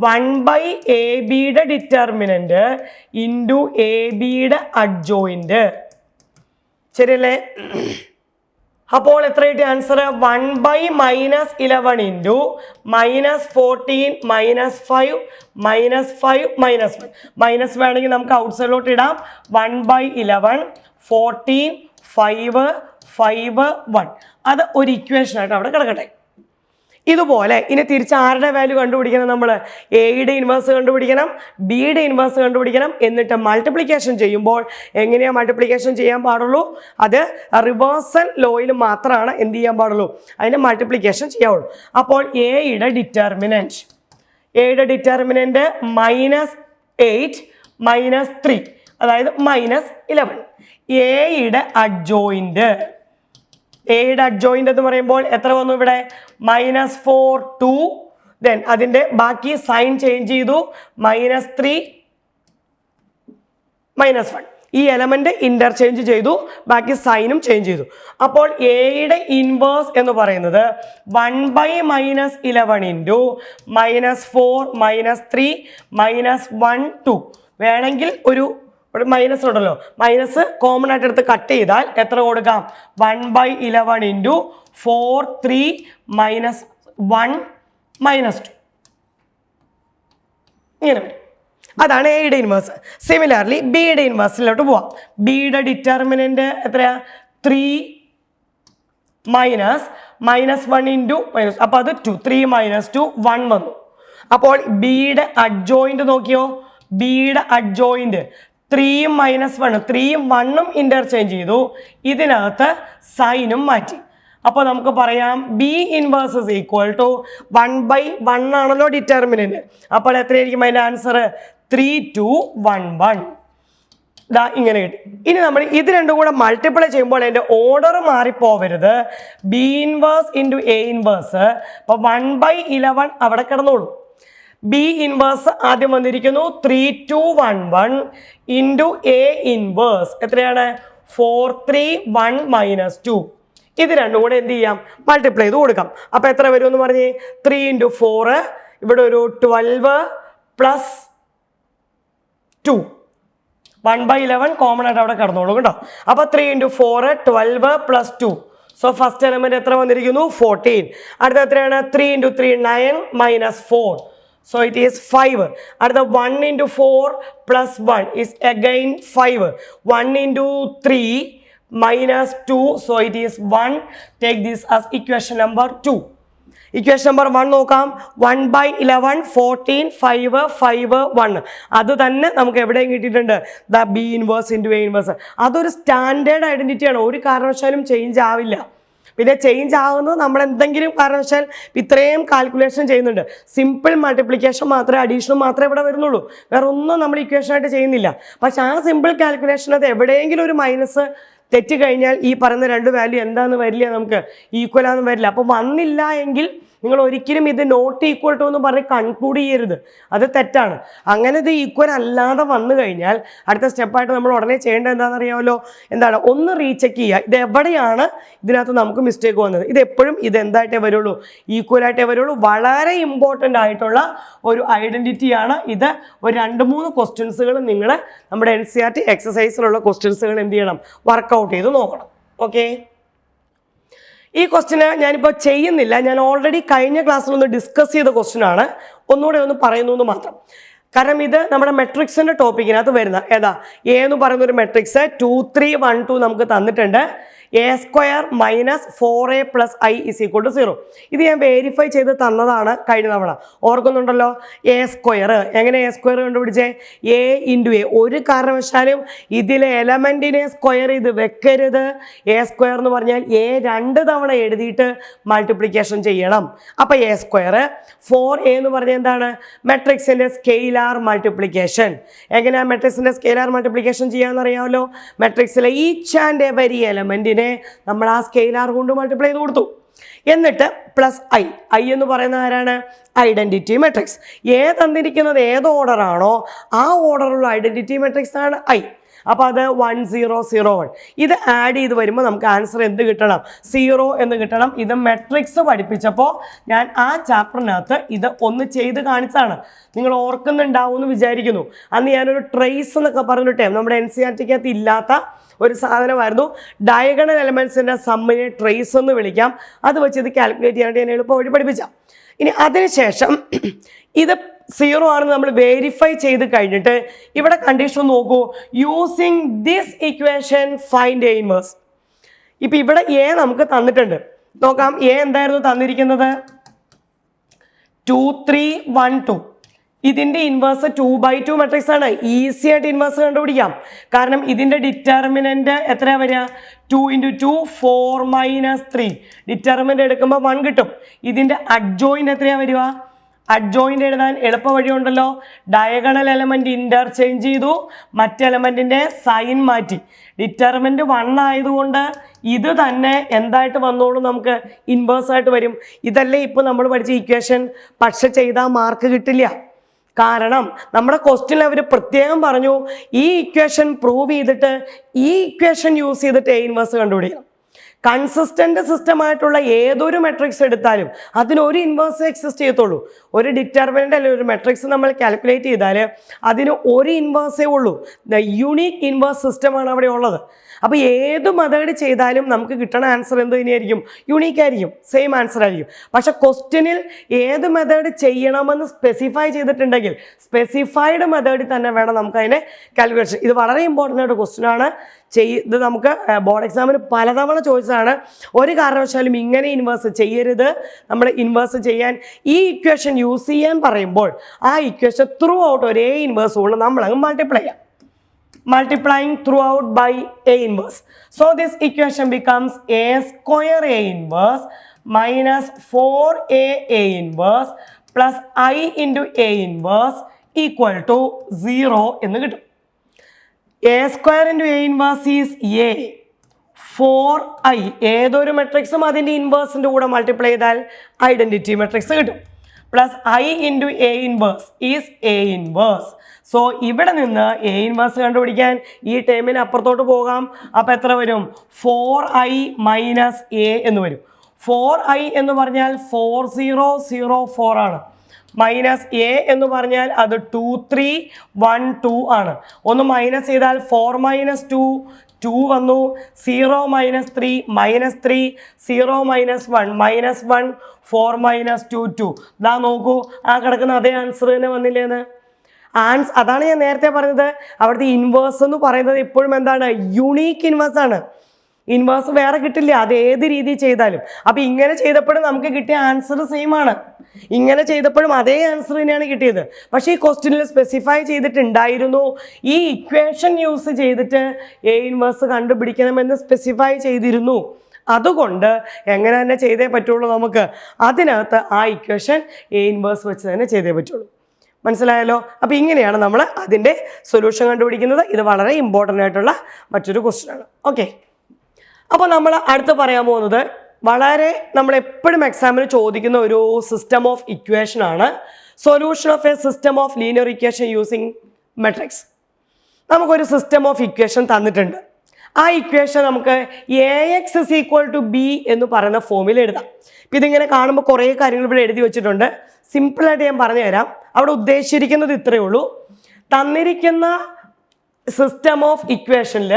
1 എ ബിയുടെ ഡിറ്റർമിനന്റ് ഇൻറ്റു എ ബിയുടെ അഡ്ജോയിന്റ്. ശരിയല്ലേ? അപ്പോൾ എത്ര കിട്ടിയ ആൻസർ? 1 - 11 ഇൻറ്റു -14 -5 -5 -1. മൈനസ് വേണമെങ്കിൽ നമുക്ക് ഔട്ട്സൈഡിലോട്ട് ഇടാം. 1 / 11 14 5 5 1. അത് ഒരു ഇക്വേഷൻ ആയിട്ട് അവിടെ കിടക്കട്ടെ. ഇതുപോലെ ഇനി തിരിച്ച് ആരുടെ വാല്യൂ കണ്ടുപിടിക്കണം? നമ്മൾ എയുടെ ഇൻവേഴ്സ് കണ്ടുപിടിക്കണം, ബിയുടെ ഇൻവേഴ്സ് കണ്ടുപിടിക്കണം. എന്നിട്ട് മൾട്ടിപ്ലിക്കേഷൻ ചെയ്യുമ്പോൾ എങ്ങനെയാണ് മൾട്ടിപ്ലിക്കേഷൻ ചെയ്യാൻ പാടുള്ളൂ? അത് റിവേഴ്സൽ ലോയിൽ മാത്രമാണ് എന്ത് ചെയ്യാൻ പാടുള്ളൂ? അതിന് മൾട്ടിപ്ലിക്കേഷൻ ചെയ്യാവുള്ളൂ. അപ്പോൾ എയുടെ ഡിറ്റർമിനൻറ്റ് -8 -3, അതായത് -11. എയുടെ അഡ്ജോയിന്റ് എന്ന് പറയുമ്പോൾ എത്ര വന്നു ഇവിടെ? -4 2, ദെൻ അതിൻ്റെ ബാക്കി സൈൻ ചേഞ്ച് ചെയ്തു, -3 -1. ഈ എലമെന്റ് ഇന്റർചേഞ്ച് ചെയ്തു, ബാക്കി സൈനും ചേഞ്ച് ചെയ്തു. അപ്പോൾ എയുടെ ഇൻവേഴ്സ് എന്ന് പറയുന്നത് 1/-11 ഇൻറ്റു -4 -3 -1 2. വേണമെങ്കിൽ ഒരു മൈനസ് ഉണ്ടല്ലോ, മൈനസ് കോമൺ ആയിട്ട് എടുത്ത് കട്ട് ചെയ്താൽ എത്ര കൊടുക്കാം? 1/11 ഇൻറ്റു 4 3 -1 -2 ഇങ്ങനെ വരും. അതാണ് എയുടെ ഇൻവേഴ്സ്. സിമിലർലി ബിയുടെ ഇൻവേഴ്സിലോട്ട് പോവാം. ബിയുടെ ഡിറ്റർമിനന്റ് എത്രയാ? 3 -1 ഇൻറ്റു മൈനസ്, അപ്പോൾ അത് 2 3 -2 1 വന്നു. അപ്പോൾ ബിയുടെ അഡ്ജോയിന്റ് നോക്കിയോ? ബിയുടെ അഡ്ജോയിന്റ് 3 -1, 3 1 ഇന്റർചേഞ്ച് ചെയ്തു, ഇതിനകത്ത് സൈനും മാറ്റി. അപ്പോൾ നമുക്ക് പറയാം B inverse is equal to 1/1 ആണല്ലോ ഡിറ്റർമിനന്റ്. അപ്പോൾ എത്രയായിരിക്കും അതിൻ്റെ ആൻസർ? 3 2 1 1. ഇതാ ഇങ്ങനെ കിട്ടി. ഇനി നമ്മൾ ഇത് രണ്ടും കൂടെ മൾട്ടിപ്ലൈ ചെയ്യുമ്പോൾ അതിൻ്റെ ഓർഡർ മാറിപ്പോവരുത്. B inverse into A inverse, അപ്പോൾ 1/11 അവിടെ കിടന്നോളൂ. ബി ഇൻവേഴ്സ് ആദ്യം വന്നിരിക്കുന്നു 3 2 1 1 ഇൻറ്റു എ ഇൻവേഴ്സ് എത്രയാണ്? 4 3 1 -2. ഇത് രണ്ടും കൂടെ എന്ത് ചെയ്യാം? മൾട്ടിപ്ലൈ ചെയ്ത് കൊടുക്കാം. അപ്പോൾ എത്ര വരും എന്ന് പറഞ്ഞേ? 3 × 4, ഇവിടെ ഒരു 12 + 2, 1/11 കോമൺ ആയിട്ട് അവിടെ കിടന്നോളൂ കേട്ടോ. അപ്പോൾ 3 × 4 12 + 2. സോ ഫസ്റ്റ് എലമെന്റ് എത്ര വന്നിരിക്കുന്നു? 14. അടുത്ത എത്രയാണ്? 3 × 3 9 -4. So it is 5. At the 1 × 4 + 1 is again 5. 1 × 3 -2. So it is 1. Take this as equation number 2. Equation number 1 നോക്കാം. 1/11 14 5 5 1. അത് തന്നെ നമുക്ക് എവിടെയും കിട്ടിയിട്ടുണ്ട്. The B inverse into A inverse. അതൊരു സ്റ്റാൻഡേർഡ് ഐഡന്റിറ്റിയാണ്, ഒരു കാരണവശാലും ചേഞ്ച് ആവില്ല. പിന്നെ ചേഞ്ച് ആകുന്നത് നമ്മൾ എന്തെങ്കിലും കാരണവശാൽ ഇത്രയും കാൽക്കുലേഷൻ ചെയ്യുന്നുണ്ട്. സിമ്പിൾ മൾട്ടിപ്ലിക്കേഷൻ മാത്രമേ, അഡീഷണൽ മാത്രമേ ഇവിടെ വരുന്നുള്ളൂ. വേറെ ഒന്നും നമ്മൾ ഇക്വേഷനായിട്ട് ചെയ്യുന്നില്ല. പക്ഷെ ആ സിമ്പിൾ കാൽക്കുലേഷൻ അത് എവിടെയെങ്കിലും ഒരു മൈനസ് തെറ്റി കഴിഞ്ഞാൽ ഈ പറയുന്ന രണ്ട് വാല്യൂ എന്താണെന്ന് വരില്ല, നമുക്ക് ഈക്വലാന്ന് വരില്ല. അപ്പോൾ വന്നില്ല എങ്കിൽ നിങ്ങൾ ഒരിക്കലും ഇത് നോട്ട് ഈക്വൽ ടു എന്ന് പറഞ്ഞ് കൺക്ലൂഡ് ചെയ്യരുത്, അത് തെറ്റാണ്. അങ്ങനെ ഇത് ഈക്വൽ അല്ലാതെ വന്നു കഴിഞ്ഞാൽ അടുത്ത സ്റ്റെപ്പായിട്ട് നമ്മൾ ഉടനെ ചെയ്യേണ്ടത് എന്താണെന്ന് അറിയാമല്ലോ? എന്താണ്? ഒന്ന് റീചെക്ക് ചെയ്യുക, ഇത് എവിടെയാണ് ഇതിനകത്ത് നമുക്ക് മിസ്റ്റേക്ക് വന്നത്. ഇത് എപ്പോഴും ഇതെന്തായിട്ടേ വരുള്ളൂ? ഈക്വലായിട്ടേ വരുള്ളൂ. വളരെ ഇമ്പോർട്ടൻ്റ് ആയിട്ടുള്ള ഒരു ഐഡൻറ്റിറ്റിയാണ് ഇത്. ഒരു 2-3 ക്വസ്റ്റ്യൻസുകൾ നിങ്ങൾ നമ്മുടെ NCERT എക്സസൈസിലുള്ള ക്വസ്റ്റ്യൻസുകൾ എന്ത് ചെയ്യണം? വർക്കൗട്ട് ചെയ്ത് നോക്കണം. ഓക്കെ, ഈ ക്വസ്റ്റ്യന് ഞാനിപ്പോൾ ചെയ്യുന്നില്ല, ഞാൻ ഓൾറെഡി കഴിഞ്ഞ ക്ലാസ്സിൽ ഒന്ന് ഡിസ്കസ് ചെയ്ത ക്വസ്റ്റ്യനാണ്. ഒന്നുകൂടെ ഒന്ന് പറയുന്നു എന്ന് മാത്രം. കാരണം ഇത് നമ്മുടെ മെട്രിക്സിൻ്റെ ടോപ്പിക്കിനകത്ത് വരുന്ന ഏതാ? എ എന്ന് പറയുന്ന ഒരു മെട്രിക്സ് 2 3 1 2 നമുക്ക് തന്നിട്ടുണ്ട്. a² - 4a + i = 0. ഇത് ഞാൻ വെരിഫൈ ചെയ്ത് തന്നതാണ് കഴിഞ്ഞ തവണ, ഓർക്കുന്നുണ്ടല്ലോ? a², എങ്ങനെ a² കണ്ടുപിടിച്ചേ? a × a. ഒരു കാരണവശാലും ഇതിലെ എലമെൻറ്റിനെ സ്ക്വയർ ചെയ്ത് വെക്കരുത്. a² എന്ന് പറഞ്ഞാൽ a 2 തവണ എഴുതിയിട്ട് മൾട്ടിപ്ലിക്കേഷൻ ചെയ്യണം. അപ്പോൾ a². 4a എന്ന് പറഞ്ഞാൽ എന്താണ്? മെട്രിക്സിൻ്റെ സ്കെയിലാർ മൾട്ടിപ്ലിക്കേഷൻ. എങ്ങനെയാണ് മെട്രിക്സിൻ്റെ സ്കെയിലാർ മൾട്ടിപ്ലിക്കേഷൻ ചെയ്യാമെന്ന് അറിയാമല്ലോ? മെട്രിക്സിലെ ഈച്ച് ആൻഡ് എവരി എലമെൻറ്റിനെ നമ്മൾ ആ സ്കെയിലാർ കൊണ്ട് മൾട്ടിപ്ലൈ ചെയ്ത് കൊടുത്തു. എന്നിട്ട് +i. i എന്ന് പറയുന്ന ആരാണ്? Identity matrix. എ തന്നിരിക്കുന്നത് ഏത് ഓർഡറാണോ ആ ഓർഡറുള്ള ഐഡന്റിറ്റി മെട്രിക്സ് ആണ് i. അപ്പോൾ അത് 1 0 0 1. ഇത് ആഡ് ചെയ്ത് വരുമ്പോൾ നമുക്ക് ആൻസർ എന്ത് കിട്ടണം? 0 എന്ന് കിട്ടണം. ഇത് മെട്രിക്സ് പഠിപ്പിച്ചപ്പോൾ ഞാൻ ആ ചാപ്റ്ററിനകത്ത് ഇത് ഒന്ന് ചെയ്ത് കാണിച്ചാണ്. നിങ്ങൾ ഓർക്കുന്നുണ്ടാവും എന്ന് വിചാരിക്കുന്നു. അന്ന് ഞാനൊരു ട്രേസ് എന്നൊക്കെ പറഞ്ഞിട്ടേ നമ്മുടെ NCERTക്കകത്ത് ഇല്ലാത്ത ഒരു സാധനമായിരുന്നു. ഡയഗണൽ എലമെൻസിൻ്റെ സമ്മിനെ ട്രേസ് എന്ന് വിളിക്കാം. അത് വെച്ച് ഇത് കാൽക്കുലേറ്റ് ചെയ്യാനായിട്ട് ഞാൻ എളുപ്പം വഴി പഠിപ്പിച്ചാം. ഇനി അതിനുശേഷം ഇത് 0 ആണെന്ന് നമ്മൾ വെരിഫൈ ചെയ്ത് കഴിഞ്ഞിട്ട് ഇവിടെ കണ്ടീഷൻ നോക്കൂ. Using this equation find A inverse. ഇപ്പം ഇവിടെ എ നമുക്ക് തന്നിട്ടുണ്ട്. നോക്കാം, എ എന്തായിരുന്നു തന്നിരിക്കുന്നത്? 2 3 1 2. ഇതിന്റെ ഇൻവേഴ്സ് 2/2 മെട്രിക്സ് ആണ്. ഈസി ആയിട്ട് ഇൻവേഴ്സ് കണ്ടുപിടിക്കാം. കാരണം ഇതിന്റെ ഡിറ്റർമിനന്റ് എത്രയാ വരിക? 2 × 2 4 - 3. ഡിറ്റർമിനന്റ് എടുക്കുമ്പോൾ 1 കിട്ടും. ഇതിന്റെ അഡ്ജോയിന്റ് എത്രയാ വരിക? അഡ്ജോയിന്റ് എഴുതാൻ എളുപ്പ വഴിയുണ്ടല്ലോ. ഡയഗണൽ എലമെന്റ് ഇന്റർചേഞ്ച് ചെയ്തു, മറ്റ് എലമെന്റിന്റെ സൈൻ മാറ്റി. ഡിറ്റർമിനന്റ് 1 ആയതുകൊണ്ട് ഇത് തന്നെ എന്തായിട്ട് വന്നോളൂ? നമുക്ക് ഇൻവേഴ്സ് ആയിട്ട് വരും. ഇതല്ലേ ഇപ്പൊ നമ്മൾ പഠിച്ച ഇക്വേഷൻ. പക്ഷെ ചെയ്താൽ മാർക്ക് കിട്ടില്ല. കാരണം നമ്മുടെ ക്വസ്റ്റ്യനിൽ അവർ പ്രത്യേകം പറഞ്ഞു ഈ ഇക്വേഷൻ പ്രൂവ് ചെയ്തിട്ട് ഈ ഇക്വേഷൻ യൂസ് ചെയ്തിട്ട് എ ഇൻവേഴ്സ് കണ്ടുപിടിക്കണം. കൺസിസ്റ്റന്റ് സിസ്റ്റം ആയിട്ടുള്ള ഏതൊരു മെട്രിക്സ് എടുത്താലും അതിനൊരു ഇൻവേഴ്സ് എക്സിസ്റ്റ് ചെയ്യത്തുള്ളൂ. ഒരു ഡിറ്റർമിനന്റ് അല്ലെങ്കിൽ ഒരു മെട്രിക്സ് നമ്മൾ കാൽക്കുലേറ്റ് ചെയ്താൽ അതിന് ഒരു ഇൻവേഴ്സേ ഉള്ളൂ. യുണീക്ക് ഇൻവേഴ്സ് സിസ്റ്റമാണ് അവിടെ ഉള്ളത്. അപ്പോൾ ഏത് മെത്തേഡ് ചെയ്താലും നമുക്ക് കിട്ടുന്ന ആൻസർ എന്ത് തന്നെയായിരിക്കും? യുണീക്ക് ആയിരിക്കും, സെയിം ആൻസർ ആയിരിക്കും. പക്ഷെ ക്വസ്റ്റ്യനിൽ ഏത് മെത്തേഡ് ചെയ്യണമെന്ന് സ്പെസിഫൈ ചെയ്തിട്ടുണ്ടെങ്കിൽ സ്പെസിഫൈഡ് മെത്തേഡിൽ തന്നെ വേണം നമുക്ക് അതിനെ കാൽക്കുലേഷൻ. ഇത് വളരെ ഇമ്പോർട്ടൻ്റ് ആയിട്ട് ക്വസ്റ്റ്യൻ ആണ്. ഇത് നമുക്ക് ബോർഡ് എക്സാമിന് പലതവണ ചോദിച്ചതാണ്. ഒരു കാരണവശാലും ഇങ്ങനെ ഇൻവേഴ്സ് ചെയ്യരുത്. നമ്മൾ ഇൻവേഴ്സ് ചെയ്യാൻ ഈ ഇക്വേഷൻ യൂസ് ചെയ്യാൻ പറയുമ്പോൾ ആ ഇക്വേഷൻ ത്രൂ ഔട്ട് ഒരേ ഇൻവേഴ്സ് കൊണ്ട് നമ്മളങ്ങ് മൾട്ടിപ്ലൈ ചെയ്യാം. Multiplying throughout by A inverse. So this equation becomes A square A inverse minus 4A A inverse plus I into A inverse equal to 0 എന്ന് കിട്ടും. A square into A inverse is A. 4I ഏതൊരു മെട്രിക്സും അതിൻ്റെ ഇൻവേഴ്സിൻ്റെ കൂടെ multiply ചെയ്താൽ identity matrix കിട്ടും. Plus I into A inverse is A inverse. So ഇവിടെ നിന്ന് A inverse കണ്ടുപിടിക്കാൻ ഈ ടേമിന് അപ്പുറത്തോട്ട് പോകാം. അപ്പം എത്ര വരും? 4I മൈനസ് എ എന്ന് വരും. 4I എന്ന് പറഞ്ഞാൽ 4004 ആണ്. മൈനസ് എ എന്ന് പറഞ്ഞാൽ അത് 2312 ആണ്. ഒന്ന് മൈനസ് ചെയ്താൽ 4 - 2 2 വന്നു. 0 - 3 -3 0 - 1 -1 4 - 2 2. ഇതാ നോക്കൂ, ആ കിടക്കുന്ന അതേ ആൻസർ തന്നെ വന്നില്ലേന്ന്. അതാണ് ഞാൻ നേരത്തെ പറഞ്ഞത്. അവിടുത്തെ ഇൻവേഴ്സ് എന്ന് പറയുന്നത് എപ്പോഴും എന്താണ്? യുണീക്ക് ഇൻവേഴ്സ് ആണ്. ഇൻവേഴ്സ് വേറെ കിട്ടില്ല, അത് ഏത് രീതി ചെയ്താലും. അപ്പം ഇങ്ങനെ ചെയ്തപ്പോഴും നമുക്ക് കിട്ടിയ ആൻസർ സെയിം ആണ്. ഇങ്ങനെ ചെയ്തപ്പോഴും അതേ ആൻസർ തന്നെയാണ് കിട്ടിയത്. പക്ഷേ ഈ ക്വസ്റ്റ്യനിൽ സ്പെസിഫൈ ചെയ്തിട്ടുണ്ടായിരുന്നു ഈ ഇക്വേഷൻ യൂസ് ചെയ്തിട്ട് എ ഇൻവേഴ്സ് കണ്ടുപിടിക്കണമെന്ന് സ്പെസിഫൈ ചെയ്തിരുന്നു. അതുകൊണ്ട് എങ്ങനെ തന്നെ ചെയ്തേ പറ്റുള്ളൂ നമുക്ക്. അതിനകത്ത് ആ ഇക്വേഷൻ എ ഇൻവേഴ്സ് വെച്ച് തന്നെ ചെയ്തേ പറ്റുള്ളൂ. മനസ്സിലായല്ലോ? അപ്പോൾ ഇങ്ങനെയാണ് നമ്മൾ അതിൻ്റെ സൊല്യൂഷൻ കണ്ടുപിടിക്കുന്നത്. ഇത് വളരെ ഇമ്പോർട്ടൻ്റ് ആയിട്ടുള്ള മറ്റൊരു ക്വസ്റ്റ്യൻ ആണ്. ഓക്കെ, അപ്പോൾ നമ്മൾ അടുത്ത് പറയാൻ പോകുന്നത് വളരെ നമ്മൾ എപ്പോഴും എക്സാമിന് ചോദിക്കുന്ന ഒരു സിസ്റ്റം ഓഫ് ഇക്വേഷൻ ആണ്. Solution of A system of linear equation using matrix. നമുക്കൊരു സിസ്റ്റം ഓഫ് ഇക്വേഷൻ തന്നിട്ടുണ്ട്. ആ ഇക്വേഷൻ നമുക്ക് AX = B എന്ന് പറയുന്ന ഫോമിൽ എഴുതാം. ഇപ്പം ഇതിങ്ങനെ കാണുമ്പോൾ കുറേ കാര്യങ്ങൾ ഇവിടെ എഴുതി വെച്ചിട്ടുണ്ട്. സിമ്പിളായിട്ട് ഞാൻ പറഞ്ഞു തരാം. അവിടെ ഉദ്ദേശിച്ചിരിക്കുന്നത് ഇത്രയേ ഉള്ളൂ. തന്നിരിക്കുന്ന സിസ്റ്റം ഓഫ് ഇക്വേഷനിൽ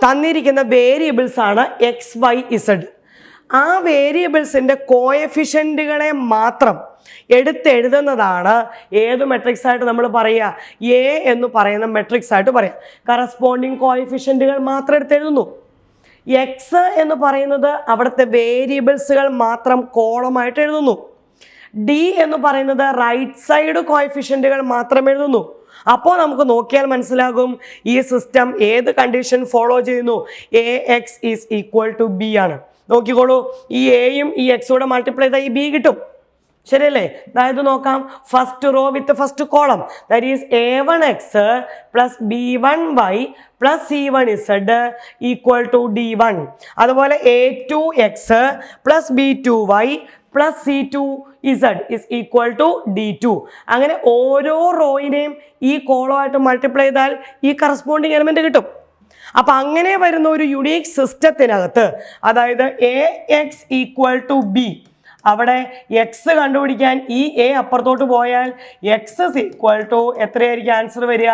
തന്നിരിക്കുന്ന വേരിയബിൾസ് ആണ് XYZ. ആ വേരിയബിൾസിൻ്റെ കോഎഫിഷ്യൻറ്റുകളെ മാത്രം എടുത്തെഴുതുന്നതാണ് ഏത് മെട്രിക്സ് ആയിട്ട് നമ്മൾ പറയുക? എ എന്ന് പറയുന്ന മെട്രിക്സ് ആയിട്ട് പറയാം. കറസ്പോണ്ടിങ് കോഎഫിഷ്യൻറ്റുകൾ മാത്രം എടുത്തെഴുതുന്നു. എക്സ് എന്ന് പറയുന്നത് അവിടുത്തെ വേരിയബിൾസുകൾ മാത്രം കോളമായിട്ട് എഴുതുന്നു. ഡി എന്ന് പറയുന്നത് റൈറ്റ് സൈഡ് കോഎഫിഷ്യൻറ്റുകൾ മാത്രം എഴുതുന്നു. അപ്പോൾ നമുക്ക് നോക്കിയാൽ മനസ്സിലാകും ഈ സിസ്റ്റം ഏത് കണ്ടീഷൻ ഫോളോ ചെയ്യുന്നു? AX = B ആണ്. നോക്കിക്കോളൂ, ഈ എയും ഈ എക്സൂടെ മൾട്ടിപ്ലൈ ചെയ്താൽ ഈ ബി കിട്ടും. ശരിയല്ലേ? അതായത് നോക്കാം, first row with first column, that is A1X + B1Y + C1Z = D1. അതുപോലെ A2X + B2Y + C2Z = D2. അങ്ങനെ ഓരോ റോയിനെയും ഈ കോളമായിട്ട് മൾട്ടിപ്ലൈ ചെയ്താൽ ഈ കറസ്പോണ്ടിങ് എലമെന്റ് കിട്ടും. അപ്പം അങ്ങനെ വരുന്ന ഒരു യുണീക്ക് സിസ്റ്റത്തിനകത്ത്, അതായത് AX = B, അവിടെ എക്സ് കണ്ടുപിടിക്കാൻ ഈ എ അപ്പുറത്തോട്ട് പോയാൽ X = എത്രയായിരിക്കും ആൻസർ വരിക?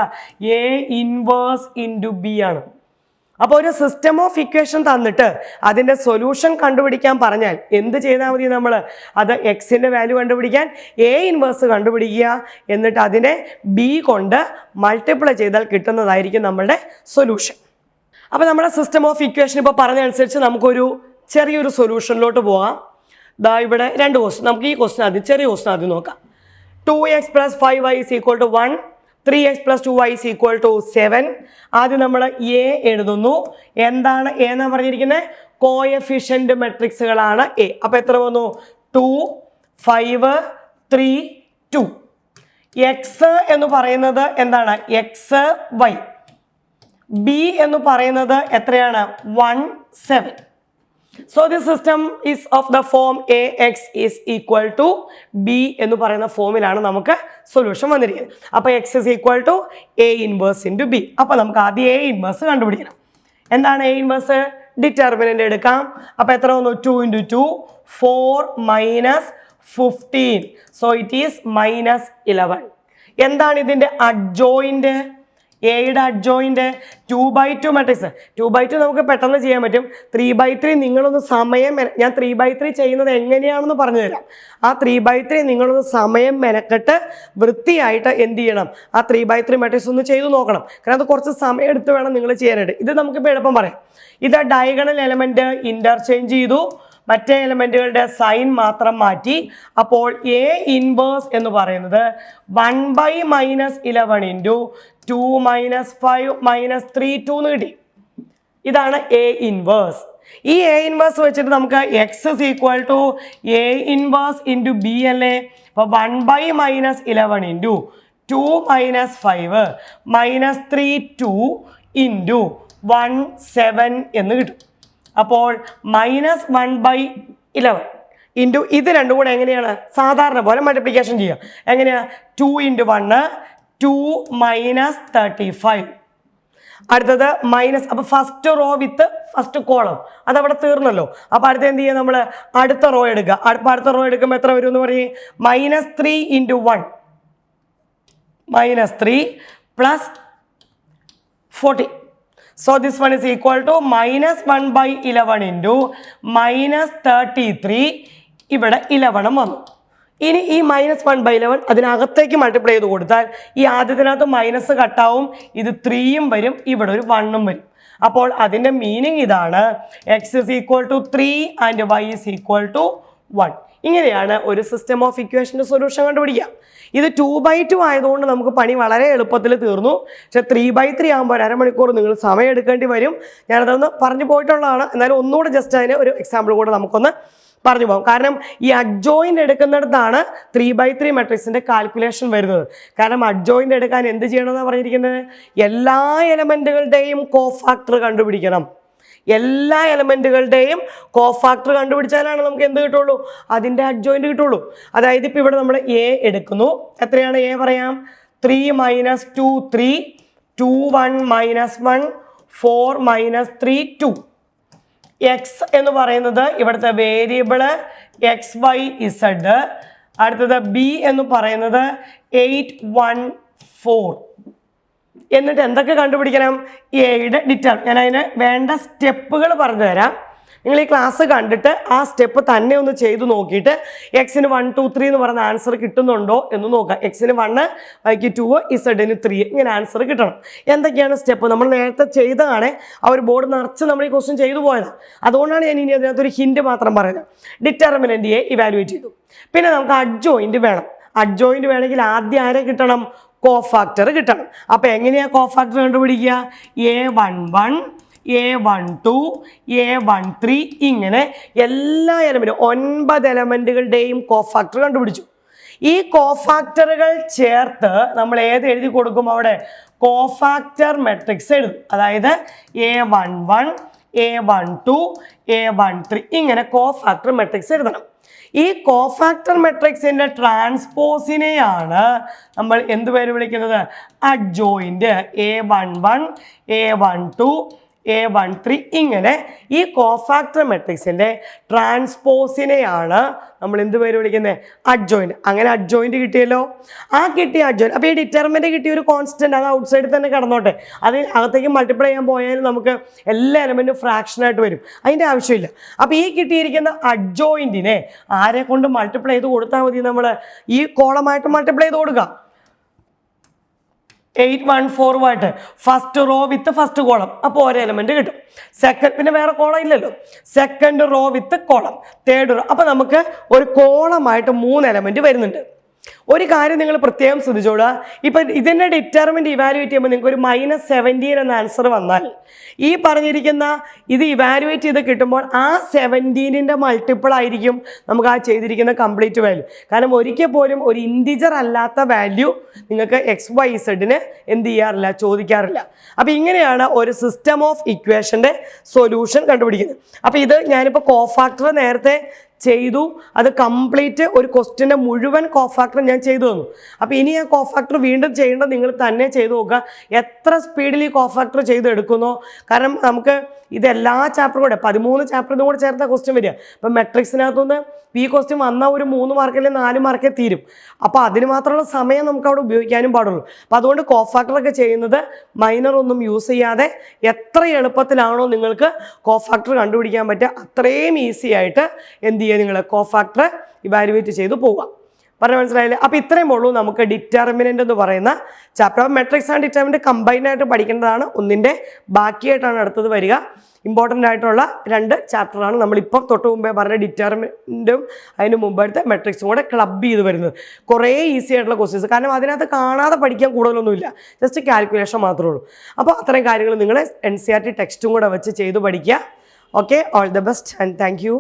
A ഇൻവേഴ്സ് × B ആണ്. അപ്പോൾ ഒരു സിസ്റ്റം ഓഫ് ഇക്വേഷൻ തന്നിട്ട് അതിൻ്റെ സൊല്യൂഷൻ കണ്ടുപിടിക്കാൻ പറഞ്ഞാൽ എന്ത് ചെയ്താൽ മതി? നമ്മൾ അത് എക്സിൻ്റെ വാല്യൂ കണ്ടുപിടിക്കാൻ എ ഇൻവേഴ്സ് കണ്ടുപിടിക്കുക, എന്നിട്ട് അതിനെ ബി കൊണ്ട് മൾട്ടിപ്ലൈ ചെയ്താൽ കിട്ടുന്നതായിരിക്കും നമ്മളുടെ സൊല്യൂഷൻ. അപ്പോൾ നമ്മുടെ സിസ്റ്റം ഓഫ് ഇക്വേഷൻ ഇപ്പോൾ പറഞ്ഞതനുസരിച്ച് നമുക്കൊരു ചെറിയൊരു സൊല്യൂഷനിലോട്ട് പോകാം. ദാ ഇവിടെ രണ്ട് ക്വസ്റ്റ്യൻ. നമുക്ക് ഈ ക്വസ്റ്റ്യൻ ആദ്യം ചെറിയ ക്വസ്റ്റ്യൻ ആദ്യം നോക്കാം. 2x + 5y = 1, 3x + 2y = 7. ആദ്യം നമ്മൾ എ എഴുതുന്നു. എന്താണ് എ എന്ന് പറഞ്ഞിരിക്കുന്നത്? കോഎഫിഷ്യന്റ് മെട്രിക്സുകളാണ് എ. അപ്പോൾ എത്ര വന്നു? 2, 5, 3, 2. എക്സ് എന്ന് പറയുന്നത് എന്താണ്? X Y. ബി എന്ന് പറയുന്നത് എത്രയാണ്? 1, 7. So this system is of the form ax is equal to b എന്ന് പറയുന്ന ഫോമിലാണ് നമുക്ക് സൊല്യൂഷൻ വന്നിരിക്കുന്നത്. അപ്പോൾ x is equal to a inverse into b. അപ്പോൾ നമുക്ക് ആദ്യം a inverse കണ്ടുപിടിക്കണം. എന്താണ് a inverse? ഡിറ്റർമിനന്റ് എടുക്കാം. അപ്പോൾ എത്ര വന്നു? 2 × 2, 4 - 15. So it is -11. എന്താണ് ഇതിന്റെ അഡ്ജോയിന്റ്? എയുടെ അഡ്ജോയിന്റ് 2/2 മാട്രിക്സ്. 2/2 നമുക്ക് പെട്ടെന്ന് ചെയ്യാൻ പറ്റും. 3/3 നിങ്ങളൊന്ന് സമയം, ഞാൻ 3/3 ചെയ്യുന്നത് എങ്ങനെയാണെന്ന് പറഞ്ഞു തരാം. ആ 3/3 നിങ്ങളൊന്ന് സമയം മെനക്കെട്ട് വൃത്തിയായിട്ട് എന്ത് ചെയ്യണം? ആ 3/3 മാട്രിക്സ് ഒന്ന് ചെയ്തു നോക്കണം. കാരണം അത് കുറച്ച് സമയം എടുത്ത് വേണം നിങ്ങൾ ചെയ്യാനായിട്ട്. ഇത് നമുക്കിപ്പോൾ എളുപ്പം പറയാം. ഇത് ഡയഗണൽ എലമെന്റ് ഇന്റർചേഞ്ച് ചെയ്തു, മറ്റേ എലമെന്റുകളുടെ സൈൻ മാത്രം മാറ്റി. അപ്പോൾ എ ഇൻവേഴ്സ് എന്ന് പറയുന്നത് 1/-11 × 2 - 5 - 3 2 എന്ന് കിട്ടി. ഇതാണ് എ ഇൻവേഴ്സ്. ഈ എ ഇൻവേഴ്സ് വെച്ചിട്ട് നമുക്ക് X is equal to A inverse into B അല്ലേ? അപ്പോൾ 1/-11 × 2 - 5 - 3 2 × 1 7 എന്ന് കിട്ടും. അപ്പോൾ -1/11 ഇൻറ്റു ഇത് രണ്ടും കൂടെ എങ്ങനെയാണ്? സാധാരണ പോലെ മൾട്ടിപ്ലിക്കേഷൻ ചെയ്യുക. എങ്ങനെയാ? 2 × 1 2 - 35. അടുത്തത് മൈനസ്. അപ്പോൾ first row with first column അതവിടെ തീർന്നല്ലോ. അപ്പോൾ അടുത്ത എന്ത് ചെയ്യുക? നമ്മൾ അടുത്ത റോ എടുക്കുക. അടുത്ത റോ എടുക്കുമ്പോൾ എത്ര വരും എന്ന് പറയും? -3 × 1 -3 + 40. So this one is equal to -1/11 × -33. ഇവിടെ 11 വന്നു. ഇനി ഈ -1/11 അതിനകത്തേക്ക് മൾട്ടിപ്ലൈ ചെയ്ത് കൊടുത്താൽ ഈ ആദ്യത്തിനകത്ത് മൈനസ് കട്ടാവും, ഇത് 3 വരും, ഇവിടെ ഒരു 1 വരും. അപ്പോൾ അതിൻ്റെ മീനിങ് ഇതാണ്, x is equal to 3 and y is equal to 1. ഇങ്ങനെയാണ് ഒരു സിസ്റ്റം ഓഫ് ഇക്വേഷൻ്റെ സൊല്യൂഷൻ കണ്ടുപിടിക്കുക. ഇത് 2/2 ആയതുകൊണ്ട് നമുക്ക് പണി വളരെ എളുപ്പത്തിൽ തീർന്നു. പക്ഷെ 3/3 ആകുമ്പോൾ 1/2 മണിക്കൂർ നിങ്ങൾ സമയം എടുക്കേണ്ടി വരും. ഞാനതൊന്ന് പറഞ്ഞു പോയിട്ടുള്ളതാണ്. എന്നാലും ഒന്നുകൂടെ ജസ്റ്റ് അതിന് ഒരു എക്സാമ്പിൾ കൂടെ നമുക്കൊന്ന് പറഞ്ഞു പോകാം. കാരണം ഈ അഡ്ജോയിൻ്റ് എടുക്കുന്നിടത്താണ് 3/3 മെട്രിക്സിൻ്റെ കാൽക്കുലേഷൻ വരുന്നത്. കാരണം അഡ്ജോയിൻ്റ് എടുക്കാൻ എന്ത് ചെയ്യണമെന്നാണ് പറഞ്ഞിരിക്കുന്നത്? എല്ലാ എലമെൻറ്റുകളുടെയും കോഫാക്ടർ കണ്ടുപിടിക്കണം. എല്ലാ എലമെൻറ്റുകളുടെയും കോഫാക്ടർ കണ്ടുപിടിച്ചാലാണ് നമുക്ക് എന്ത് കിട്ടുള്ളൂ? അതിൻ്റെ അഡ്ജോയിൻ്റ് കിട്ടുള്ളൂ. അതായത് ഇപ്പോൾ ഇവിടെ നമ്മൾ എ എടുക്കുന്നു. എത്രയാണ് എ? പറയാം. 3 - 2 3, 2 1 -1, 4 -3 2. എക്സ് എന്ന് പറയുന്നത് ഇവിടുത്തെ വേരിയബിള് XY Z. അടുത്തത് ബി എന്ന് പറയുന്നത് 8 1 4. എന്നിട്ട് എന്തൊക്കെ കണ്ടുപിടിക്കണം? എയുടെ ഡിറ്റർമിനന്റ്. ഞാൻ അതിന് വേണ്ട സ്റ്റെപ്പുകൾ പറഞ്ഞു തരാം. നിങ്ങൾ ഈ ക്ലാസ് കണ്ടിട്ട് ആ സ്റ്റെപ്പ് തന്നെ ഒന്ന് ചെയ്തു നോക്കിയിട്ട് എക്സിന് 1 2 3 എന്ന് പറയുന്ന ആൻസർ കിട്ടുന്നുണ്ടോ എന്ന് നോക്കാം. എക്സിന് 1, വൈക്ക് 2, ഇസഡിന് 3 ഇങ്ങനെ ആൻസർ കിട്ടണം. എന്തൊക്കെയാണ് സ്റ്റെപ്പ്? നമ്മൾ നേരത്തെ ചെയ്തതാണ്. ആ ഒരു ബോർഡ് നിറച്ച് നമ്മൾ ഈ ക്വസ്റ്റ്യൻ ചെയ്തു പോയത്. അതുകൊണ്ടാണ് ഞാൻ ഇനി അതിനകത്തൊരു ഹിൻറ്റ് മാത്രം പറയുന്നത്. ഡിറ്റർമിനന്റ് എ ഇവാലുവേറ്റ് ചെയ്തു. പിന്നെ നമുക്ക് അഡ്ജോയിന്റ് വേണം. അഡ്ജോയിന്റ് വേണമെങ്കിൽ ആദ്യം ആരെ കിട്ടണം? കോഫാക്ടർ കിട്ടണം. അപ്പോൾ എങ്ങനെയാണ് കോഫാക്ടർ കണ്ടുപിടിക്കുക? A11 A12 A13 ഇങ്ങനെ എല്ലാ എലമെൻറ്റും 9 എലമെൻറ്റുകളുടെയും കോഫാക്ടർ കണ്ടുപിടിച്ചു. ഈ കോഫാക്ടറുകൾ ചേർത്ത് നമ്മൾ ഏത് എഴുതി കൊടുക്കും? അവിടെ കോഫാക്ടർ മെട്രിക്സ് എഴുതും. അതായത് A11 A12 A13 ഇങ്ങനെ കോഫാക്ടർ മെട്രിക്സ് എഴുതണം. ഈ കോഫാക്ടർ മെട്രിക്സിൻ്റെ ട്രാൻസ്പോസിനെയാണ് നമ്മൾ എന്ത് പേര് വിളിക്കുന്നത്? അഡ്ജോയിൻ്റ്. A11 A12 A13 ഇങ്ങനെ ഈ കോഫാക്ടർ മെട്രിക്സിൻ്റെ ട്രാൻസ്പോസിനെയാണ് നമ്മൾ എന്ത് പേര് വിളിക്കുന്നത്? അഡ്ജോയിൻ്റ്. അങ്ങനെ അഡ്ജോയിൻ്റ് കിട്ടിയല്ലോ. ആ കിട്ടിയ അഡ്ജോയിൻ്റ്. അപ്പോൾ ഈ ഡിറ്റർമിനൻ്റ് കിട്ടിയ ഒരു കോൺസ്റ്റൻറ്റ് അത് ഔട്ട് സൈഡിൽ തന്നെ കിടന്നോട്ടെ. അത് അകത്തേക്ക് മൾട്ടിപ്ലൈ ചെയ്യാൻ പോയാൽ നമുക്ക് എല്ലാ എലമെൻറ്റും ഫ്രാക്ഷനായിട്ട് വരും. അതിൻ്റെ ആവശ്യമില്ല. അപ്പോൾ ഈ കിട്ടിയിരിക്കുന്ന അഡ്ജോയിൻറ്റിനെ ആരെ കൊണ്ട് മൾട്ടിപ്ലൈ ചെയ്ത് കൊടുത്താൽ മതി? നമ്മൾ ഈ കോളമായിട്ട് മൾട്ടിപ്ലൈ ചെയ്ത് കൊടുക്കാം. 814 first row with first column, അപ്പോൾ ഒരു എലമെന്റ് കിട്ടും. സെക്കൻഡ്, പിന്നെ വേറെ കോളം ഇല്ലല്ലോ, സെക്കൻഡ് റോ വിത്ത് കോളം, തേർഡ് റോ, അപ്പോൾ നമുക്ക് ഒരു കോളമായിട്ട് 3 എലമെന്റ് വരുന്നുണ്ട്. ഒരു കാര്യം നിങ്ങൾ പ്രത്യേകം ശ്രദ്ധിച്ചോളുക, ഇപ്പം ഇതിൻ്റെ ഡിറ്റർമിൻ്റ് ഇവാലുവേറ്റ് ചെയ്യുമ്പോൾ നിങ്ങൾക്ക് ഒരു -17 എന്ന ആൻസർ വന്നാൽ ഈ പറഞ്ഞിരിക്കുന്ന ഇത് ഇവാലുവേറ്റ് ചെയ്ത് കിട്ടുമ്പോൾ ആ 17ൻ്റെ മൾട്ടിപ്പിൾ ആയിരിക്കും നമുക്ക് ആ ചെയ്തിരിക്കുന്ന കംപ്ലീറ്റ് വാല്യൂ. കാരണം ഒരിക്കൽ പോലും ഒരു ഇൻറ്റിജർ അല്ലാത്ത വാല്യൂ നിങ്ങൾക്ക് XYZ എന്ത് ചെയ്യാറില്ല, ചോദിക്കാറില്ല. അപ്പോൾ ഇങ്ങനെയാണ് ഒരു സിസ്റ്റം ഓഫ് ഇക്വേഷൻ്റെ സൊല്യൂഷൻ കണ്ടുപിടിക്കുന്നത്. അപ്പോൾ ഇത് ഞാനിപ്പോൾ കോഫാക്ടർ നേരത്തെ ചെയ്തു, അത് കംപ്ലീറ്റ് ഒരു ക്വസ്റ്റ്യൻ്റെ മുഴുവൻ കോഫാക്ടർ ഞാൻ ചെയ്തു തന്നു. അപ്പോൾ ഇനി ആ കോഫാക്ടർ വീണ്ടും ചെയ്യേണ്ടത് നിങ്ങൾ തന്നെ ചെയ്തു നോക്കുക, എത്ര സ്പീഡിൽ ഈ കോഫാക്ടർ ചെയ്തെടുക്കുന്നോ. കാരണം നമുക്ക് ഇതെല്ലാ ചാപ്റ്ററും കൂടെ 13 ചാപ്റ്ററിനും കൂടെ ചേർത്ത ക്വസ്റ്റ്യൻ വരിക. അപ്പം മെട്രിക്സിനകത്തുനിന്ന് ഈ ക്വസ്റ്റ്യൻ വന്നാൽ ഒരു 3 മാർക്ക് അല്ലെങ്കിൽ 4 മാർക്കേ തീരും. അപ്പോൾ അതിന് മാത്രമുള്ള സമയം നമുക്ക് അവിടെ ഉപയോഗിക്കാനും പാടുള്ളൂ. അപ്പോൾ അതുകൊണ്ട് കോഫാക്ടറൊക്കെ ചെയ്യുന്നത് മൈനർ ഒന്നും യൂസ് ചെയ്യാതെ എത്ര എളുപ്പത്തിലാണോ നിങ്ങൾക്ക് കോഫാക്ടർ കണ്ടുപിടിക്കാൻ പറ്റുക അത്രയും ഈസി ആയിട്ട് എന്ത് ചെയ്യുക, നിങ്ങൾ കോഫാക്ടർ ഇവാലുവേറ്റ് ചെയ്ത് പോവുക. പറഞ്ഞാൽ മനസ്സിലായില്ലേ? അപ്പോൾ ഇത്രയും ഉള്ളൂ നമുക്ക് ഡിറ്റർമിനൻ്റ് എന്ന് പറയുന്ന ചാപ്റ്റർ. അപ്പോൾ മെട്രിക്സ് ആൻഡ് ഡിറ്റർമിനൻ്റ് കമ്പൈൻഡ് ആയിട്ട് പഠിക്കേണ്ടതാണ്, ഒന്നിൻ്റെ ബാക്കിയായിട്ടാണ് അടുത്തത് വരിക. ഇമ്പോർട്ടൻ്റ് ആയിട്ടുള്ള 2 ചാപ്റ്ററാണ് നമ്മളിപ്പോൾ തൊട്ട് മുമ്പേ പറഞ്ഞ ഡിറ്റർമിനൻറ്റും അതിന് മുമ്പത്തെ മെട്രിക്സും കൂടെ ക്ലബ് ചെയ്ത് വരുന്നത്. കുറേ ഈസി ആയിട്ടുള്ള ക്വസ്റ്റ്യൻസ്, കാരണം അതിനകത്ത് കാണാതെ പഠിക്കാൻ കൂടുതലൊന്നുമില്ല, ജസ്റ്റ് കാൽക്കുലേഷൻ മാത്രമേ ഉള്ളൂ. അപ്പോൾ അത്രയും കാര്യങ്ങൾ നിങ്ങൾ NCERT ടെക്സ്റ്റും കൂടെ വെച്ച് ചെയ്ത് പഠിക്കുക. Okay, all the best and thank you.